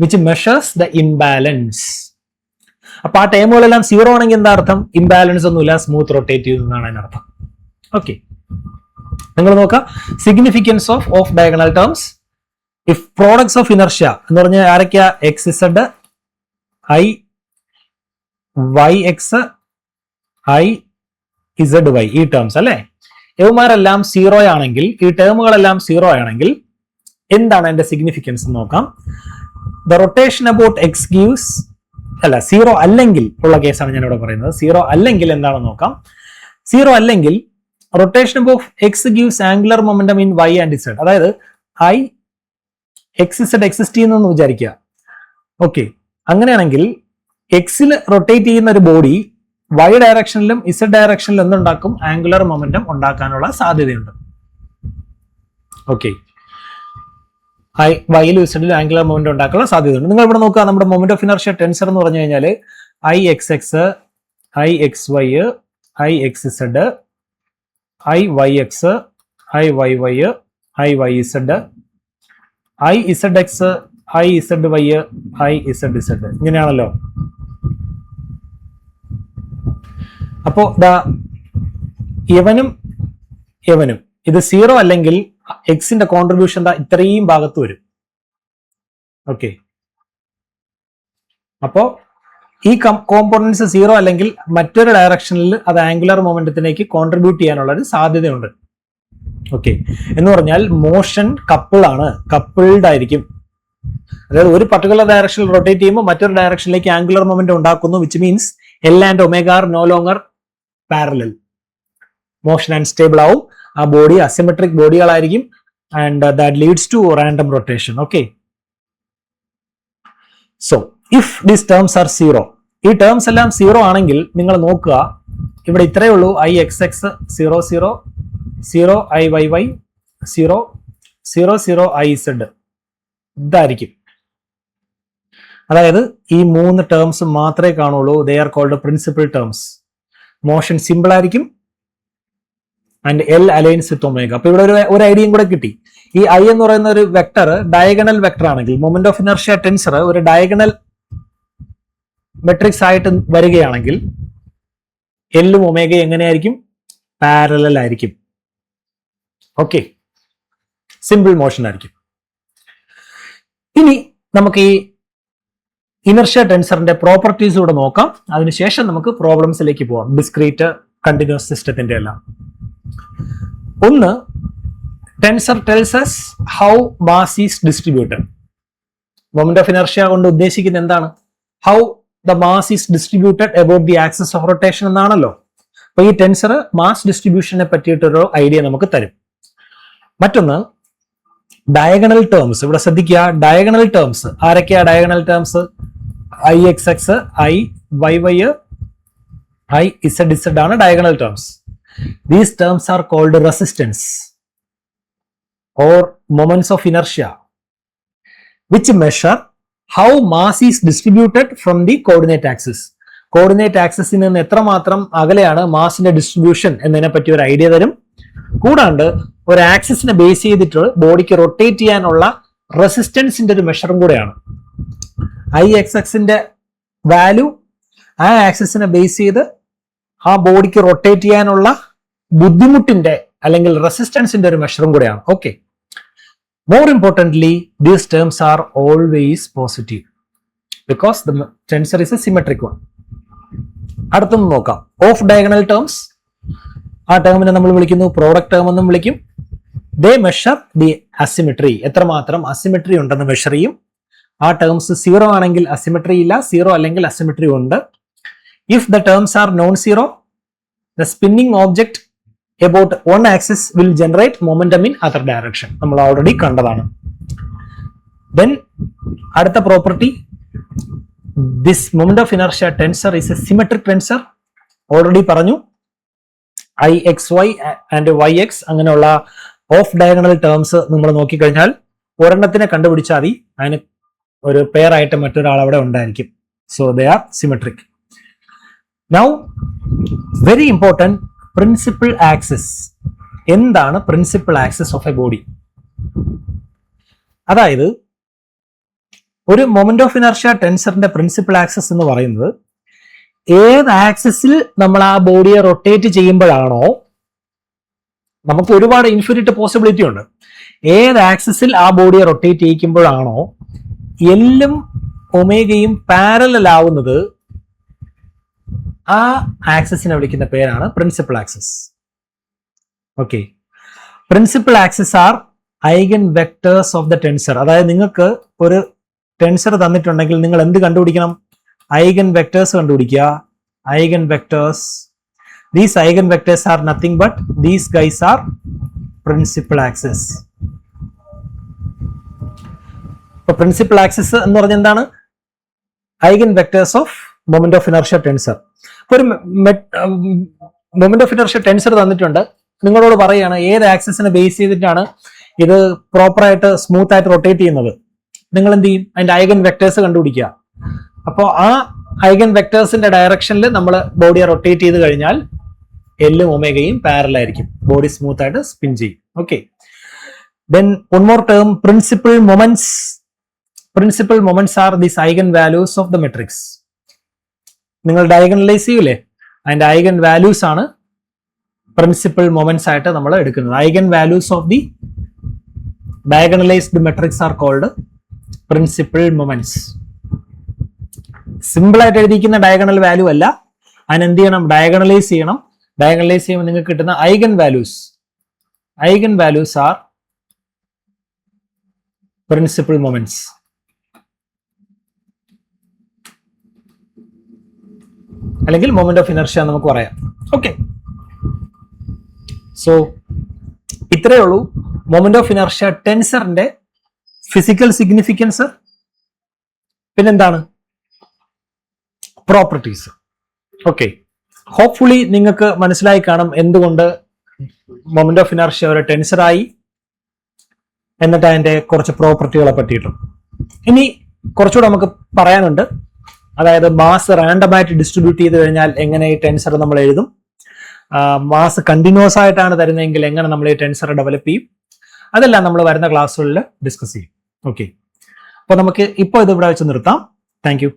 Which measures the imbalance. അപ്പൊ ആ ടേമുകളെല്ലാം സീറോ ആണെങ്കിൽ എന്താ അർത്ഥം? ഇംബാലൻസ് ഒന്നുമില്ല, സ്മൂത്ത് റൊട്ടേറ്റ് ചെയ്യുന്നതാണ് അതിനർത്ഥം. ഓക്കെ, നിങ്ങൾ നോക്കാം significance of diagonal terms. If products of inertia എന്ന് പറഞ്ഞാൽ ആരൊക്കെയാ? X Z, I Y X, I Z Y, ഈ ടേംസ് അല്ലെ, ഇവന്മാരെല്ലാം സീറോ ആണെങ്കിൽ, ഈ ടേമുകളെല്ലാം സീറോ ആണെങ്കിൽ എന്താണ് അതിന്റെ സിഗ്നിഫിക്കൻസ് എന്ന് നോക്കാം. The rotation about X gives, അല്ല സീറോ അല്ലെങ്കിൽ ഉള്ള കേസാണ് ഞാൻ ഇവിടെ പറയുന്നത്. സീറോ അല്ലെങ്കിൽ എന്താണെന്ന് നോക്കാം. സീറോ അല്ലെങ്കിൽ rotation of X gives angular momentum in Y and Z. അതായത് ഐ എക്സ് ഇസഡ് എക്സിസ്റ്റ് ചെയ്യുന്നു വിചാരിക്കുക. ഓക്കെ, അങ്ങനെയാണെങ്കിൽ എക്സിൽ റൊട്ടേറ്റ് ചെയ്യുന്ന ഒരു ബോഡി വൈ ഡയറക്ഷനിലും ഇസഡ് ഡയറക്ഷനിലും എന്തുണ്ടാക്കും? ആംഗുലർ മൊമെന്റം ഉണ്ടാക്കാനുള്ള സാധ്യതയുണ്ട്. ഓക്കെ, വൈയിലും ഇസഡിലും ആംഗുലർ മൊമെന്റം ഉണ്ടാക്കാനുള്ള സാധ്യതയുണ്ട്. നിങ്ങൾ ഇവിടെ നോക്കുക, നമ്മുടെ മൊമെന്റ് ഓഫ് ഇനർഷ്യ ടെൻസർ എന്ന് പറഞ്ഞു കഴിഞ്ഞാൽ I X X, I X Y, I X Z, I Y X, I Y Y, I Y Z, I Z X, I Z Y, I Z Z, ഇങ്ങനെയാണല്ലോ. അപ്പോ യവനും യവനും ഇത് zero അല്ലെങ്കിൽ എക്സിന്റെ contribution ഇത്രയും ഭാഗത്ത് വരും. ഓക്കെ, അപ്പോ ഈ കോമ്പോണൻസ് സീറോ അല്ലെങ്കിൽ മറ്റൊരു ഡയറക്ഷനിൽ അത് ആംഗുലർ മൊമെന്റത്തിലേക്ക് കോൺട്രിബ്യൂട്ട് ചെയ്യാനുള്ള ഒരു സാധ്യതയുണ്ട്. ഓക്കെ, എന്ന് പറഞ്ഞാൽ മോഷൻ കപ്പിൾഡ് ആയിരിക്കും. അതായത് ഒരു പർട്ടിക്കുലർ ഡയറക്ഷനിൽ റൊട്ടേറ്റ് ചെയ്യുമ്പോൾ മറ്റൊരു ഡയറക്ഷനിലേക്ക് ആംഗുലർ മൊമെന്റം ഉണ്ടാക്കുന്നു, which means L and omega are no longer parallel. Motion unstable ആവും, ആ ബോഡി അസിമെട്രിക് ബോഡികളായിരിക്കും, and that leads to random rotation. Okay, so if these terms are zero, ഈ ടേംസ് എല്ലാം സീറോ ആണെങ്കിൽ നിങ്ങൾ നോക്കുക, ഇവിടെ ഇത്രയേ ഉള്ളൂ. I X X zero zero, zero I Y Y zero, zero zero I Z, ഇതായിരിക്കും. അതായത് ഈ മൂന്ന് ടേംസ് മാത്രമേ കാണുള്ളൂ. They R called principal terms. Motion simple ആയിരിക്കും and L aligns with omega. അപ്പൊ ഇവിടെ ഒരു ഐഡിയയും കൂടെ കിട്ടി. ഈ ഐ എന്ന് പറയുന്ന ഒരു വെക്ടർ ഡയഗണൽ വെക്ടർ ആണെങ്കിൽ, മൊമെന്റ് ഓഫ് ഇനർഷ്യ ടെൻസർ ഒരു ഡയഗണൽ മെട്രിക്സ് ആയിട്ട് വരികയാണെങ്കിൽ എല്ലും ഒമേഗയും എങ്ങനെയായിരിക്കും? പാരലൽ ആയിരിക്കും. ഓക്കെ, സിമ്പിൾ മോഷൻ ആയിരിക്കും. ഇനി നമുക്ക് ഈ ഇനർഷ്യ ടെൻസറിന്റെ പ്രോപ്പർട്ടീസ് കൂടെ നോക്കാം. അതിനുശേഷം നമുക്ക് പ്രോബ്ലംസിലേക്ക് പോവാം, ഡിസ്ക്രീറ്റ് കണ്ടിന്യൂസ് സിസ്റ്റത്തിന്റെ എല്ലാം. ഒന്ന്, tensor tells us how mass is distributed. Moment of inertia കൊണ്ട് ഉദ്ദേശിക്കുന്നത് എന്താണ്? How the mass is distributed about the axis of rotation എന്നാണല്ലോ. അപ്പൊ ഈ ടെൻസർ മാസ് ഡിസ്ട്രിബ്യൂഷനെ പറ്റിയിട്ടൊരു ഐഡിയ നമുക്ക് തരും. മറ്റൊന്ന്, ഡയഗണൽ ടേംസ്. ഇവിടെ ശ്രദ്ധിക്കുക, ഡയഗണൽ ടേംസ് ആരൊക്കെയാ? Diagonal terms I X X, I Y Y, I Z Z ആണ് diagonal terms. These terms are called resistance or moments of inertia, which measure how mass is distributed from the coordinate axis. Coordinate ആക്സിസിൽ നിന്ന് എത്രമാത്രം അകലെയാണ് മാസിന്റെ distribution എന്നതിനെ പറ്റി ഒരു idea തരും. കൂടാണ്ട് ഒരു ആക്സിസിനെ ബേസ് ചെയ്തിട്ട് ബോഡിക്ക് റൊട്ടേറ്റ് ചെയ്യാനുള്ള റെസിസ്റ്റൻസിന്റെ ഒരു മെഷറും കൂടെയാണ്. ഐ എക്സ് എക്സിന്റെ വാല്യൂ ആ ആക്സിസിനെ ബേസ് ചെയ്ത് ആ ബോഡിക്ക് റൊട്ടേറ്റ് ചെയ്യാനുള്ള ബുദ്ധിമുട്ടിന്റെ അല്ലെങ്കിൽ റെസിസ്റ്റൻസിന്റെ ഒരു മെഷറും കൂടെയാണ്. Okay, more importantly these terms are always positive because the tensor is a symmetric one. അടുത്തൊന്ന് നോക്കാം, ഓഫ് ഡയഗണൽ ടേംസ്. ആ ടേമിനെ നമ്മൾ വിളിക്കുന്നു പ്രോഡക്റ്റ് ടേം എന്നും വിളിക്കും. ദേ മെഷർ ദി അസിമെട്രി, എത്രമാത്രം അസിമെട്രി ഉണ്ടെന്ന് മെഷർ ചെയ്യും. ആ ടേംസ് സീറോ ആണെങ്കിൽ അസിമെട്രി ഇല്ല, സീറോ അല്ലെങ്കിൽ അസിമെട്രി ഉണ്ട്. If the terms are non-zero, the spinning object about one axis will generate momentum in other direction. നമ്മൾ ഓൾറെഡി കണ്ടതാണ്. Then അടുത്ത property, this moment of inertia tensor is a symmetric tensor. Already പറഞ്ഞു, I X Y and Y X അങ്ങനെയുള്ള off diagonal terms നമ്മൾ നോക്കിക്കഴിഞ്ഞാൽ ഒരെണ്ണത്തിനെ കണ്ടുപിടിച്ചാൽ മതി, അതിന് ഒരു പെയർ ആയിട്ട് മറ്റൊരാൾ അവിടെ ഉണ്ടായിരിക്കും. So they are symmetric. Now, very important, principal axis. എന്താണ് principal axis of a body? അതായത് ഒരു മൊമെന്റ് ഓഫ് ഇനർഷ്യ ടെൻസറിന്റെ പ്രിൻസിപ്പൽ ആക്സിസ് എന്ന് പറയുന്നത് ഏത് ആക്സിസിൽ നമ്മൾ ആ ബോഡിയെ റൊട്ടേറ്റ് ചെയ്യുമ്പോഴാണോ, നമുക്ക് ഒരുപാട് ഇൻഫിനിറ്റ് പോസിബിലിറ്റി ഉണ്ട്, ഏത് ആക്സിസിൽ ആ ബോഡിയെ റൊട്ടേറ്റ് ചെയ്യിക്കുമ്പോഴാണോ എല്ലും ഒമേഗയും പാരലൽ ആവുന്നത്, ആ ആക്സിസിനെ വിളിക്കുന്ന പേരാണ് principal axis. Okay, principal axis R eigen vectors of the tensor. അതായത് നിങ്ങൾക്ക് ഒരു ടെൻസർ തന്നിട്ടുണ്ടെങ്കിൽ നിങ്ങൾ എന്ത് കണ്ടുപിടിക്കണം? ഐഗൻ വെക്ടേഴ്സ് കണ്ടുപിടിക്കുക. Eigen vectors, these eigen vectors are nothing but these guys are principal axis. ഇപ്പൊ പ്രിൻസിപ്പൽ ആക്സിസ് എന്ന് പറഞ്ഞാൽ എന്താണ്? Eigen vectors of moment of inertia tensor. ഒരു മൊമെന്റ് ഓഫ് ഇനർഷ്യ ടെൻസർ തന്നിട്ടുണ്ട്, നിങ്ങളോട് പറയാണ് ഏത് ആക്സിസിനെ ബേസ് ചെയ്തിട്ടാണ് ഇത് പ്രോപ്പറായിട്ട് സ്മൂത്ത് ആയിട്ട് റൊട്ടേറ്റ് ചെയ്യുന്നത്. നിങ്ങൾ എന്ത് ചെയ്യും? അതിന്റെ ഐഗൻ വെക്ടേഴ്സ് കണ്ടുപിടിക്കുക. അപ്പോൾ ആ ഐഗൻ വെക്ടേഴ്സിന്റെ ഡയറക്ഷനിൽ നമ്മൾ ബോഡിയെ റൊട്ടേറ്റ് ചെയ്ത് കഴിഞ്ഞാൽ എല്ലും ഒമേഗയും പാരലൽ ആയിരിക്കും, ബോഡി സ്മൂത്ത് ആയിട്ട് സ്പിൻ ചെയ്യും. Okay, then one more term, principal moments. Principal moments are these eigenvalues of the matrix. നിങ്ങൾ ഡയഗണലൈസ് ചെയ്യൂലേ, അതിന്റെ ഐഗൻ വാല്യൂസ് ആണ് പ്രിൻസിപ്പൽ മൊമെന്റ്സ് ആയിട്ട് നമ്മൾ എടുക്കുന്നത്. Eigenvalues of the diagonalised matrix are called principal moments. Simple ആയിട്ട് എഴുതിയിരിക്കുന്ന diagonal value അല്ല, അതിനെന്ത് ചെയ്യണം? ഡയഗണലൈസ് ചെയ്യണം. ഡയഗണലൈസ് ചെയ്യുമ്പോൾ നിങ്ങൾക്ക് കിട്ടുന്ന eigenvalues are principal moments. അല്ലെങ്കിൽ മൊമെന്റ് ഓഫ് ഇനർഷ്യ നമുക്ക് പറയാം. ഓക്കെ, സോ ഇത്രയേ ഉള്ളൂ മൊമെന്റ് ഓഫ് ഇനർഷ്യ ടെൻസറിന്റെ ഫിസിക്കൽ സിഗ്നിഫിക്കൻസ്. പിന്നെന്താണ്? പ്രോപ്പർട്ടീസ്. ഓക്കെ, ഹോപ്പ്ഫുള്ളി നിങ്ങൾക്ക് മനസ്സിലായി കാണും എന്തുകൊണ്ട് മൊമെന്റ് ഓഫ് ഇനർഷ്യ ഒരു ടെൻസറായി, എന്നിട്ട് അതിന്റെ കുറച്ച് പ്രോപ്പർട്ടികളെ പറ്റിയിട്ടും. ഇനി കുറച്ചുകൂടെ നമുക്ക് പറയാനുണ്ട്. അതായത് മാസ് റാൻഡമായിട്ട് ഡിസ്ട്രിബ്യൂട്ട് ചെയ്ത് കഴിഞ്ഞാൽ എങ്ങനെ ഈ ടെൻസർ നമ്മൾ എഴുതും, മാസ് കണ്ടിന്യൂസ് ആയിട്ടാണ് തരുന്നതെങ്കിൽ എങ്ങനെ നമ്മൾ ഈ ടെൻസർ ഡെവലപ്പ് ചെയ്യും, അതെല്ലാം നമ്മൾ വരുന്ന ക്ലാസ്സുകളിൽ ഡിസ്കസ് ചെയ്യും. ഓക്കെ, അപ്പോൾ നമുക്ക് ഇപ്പോൾ ഇത് ഇവിടെ വെച്ച് നിർത്താം. Thank you.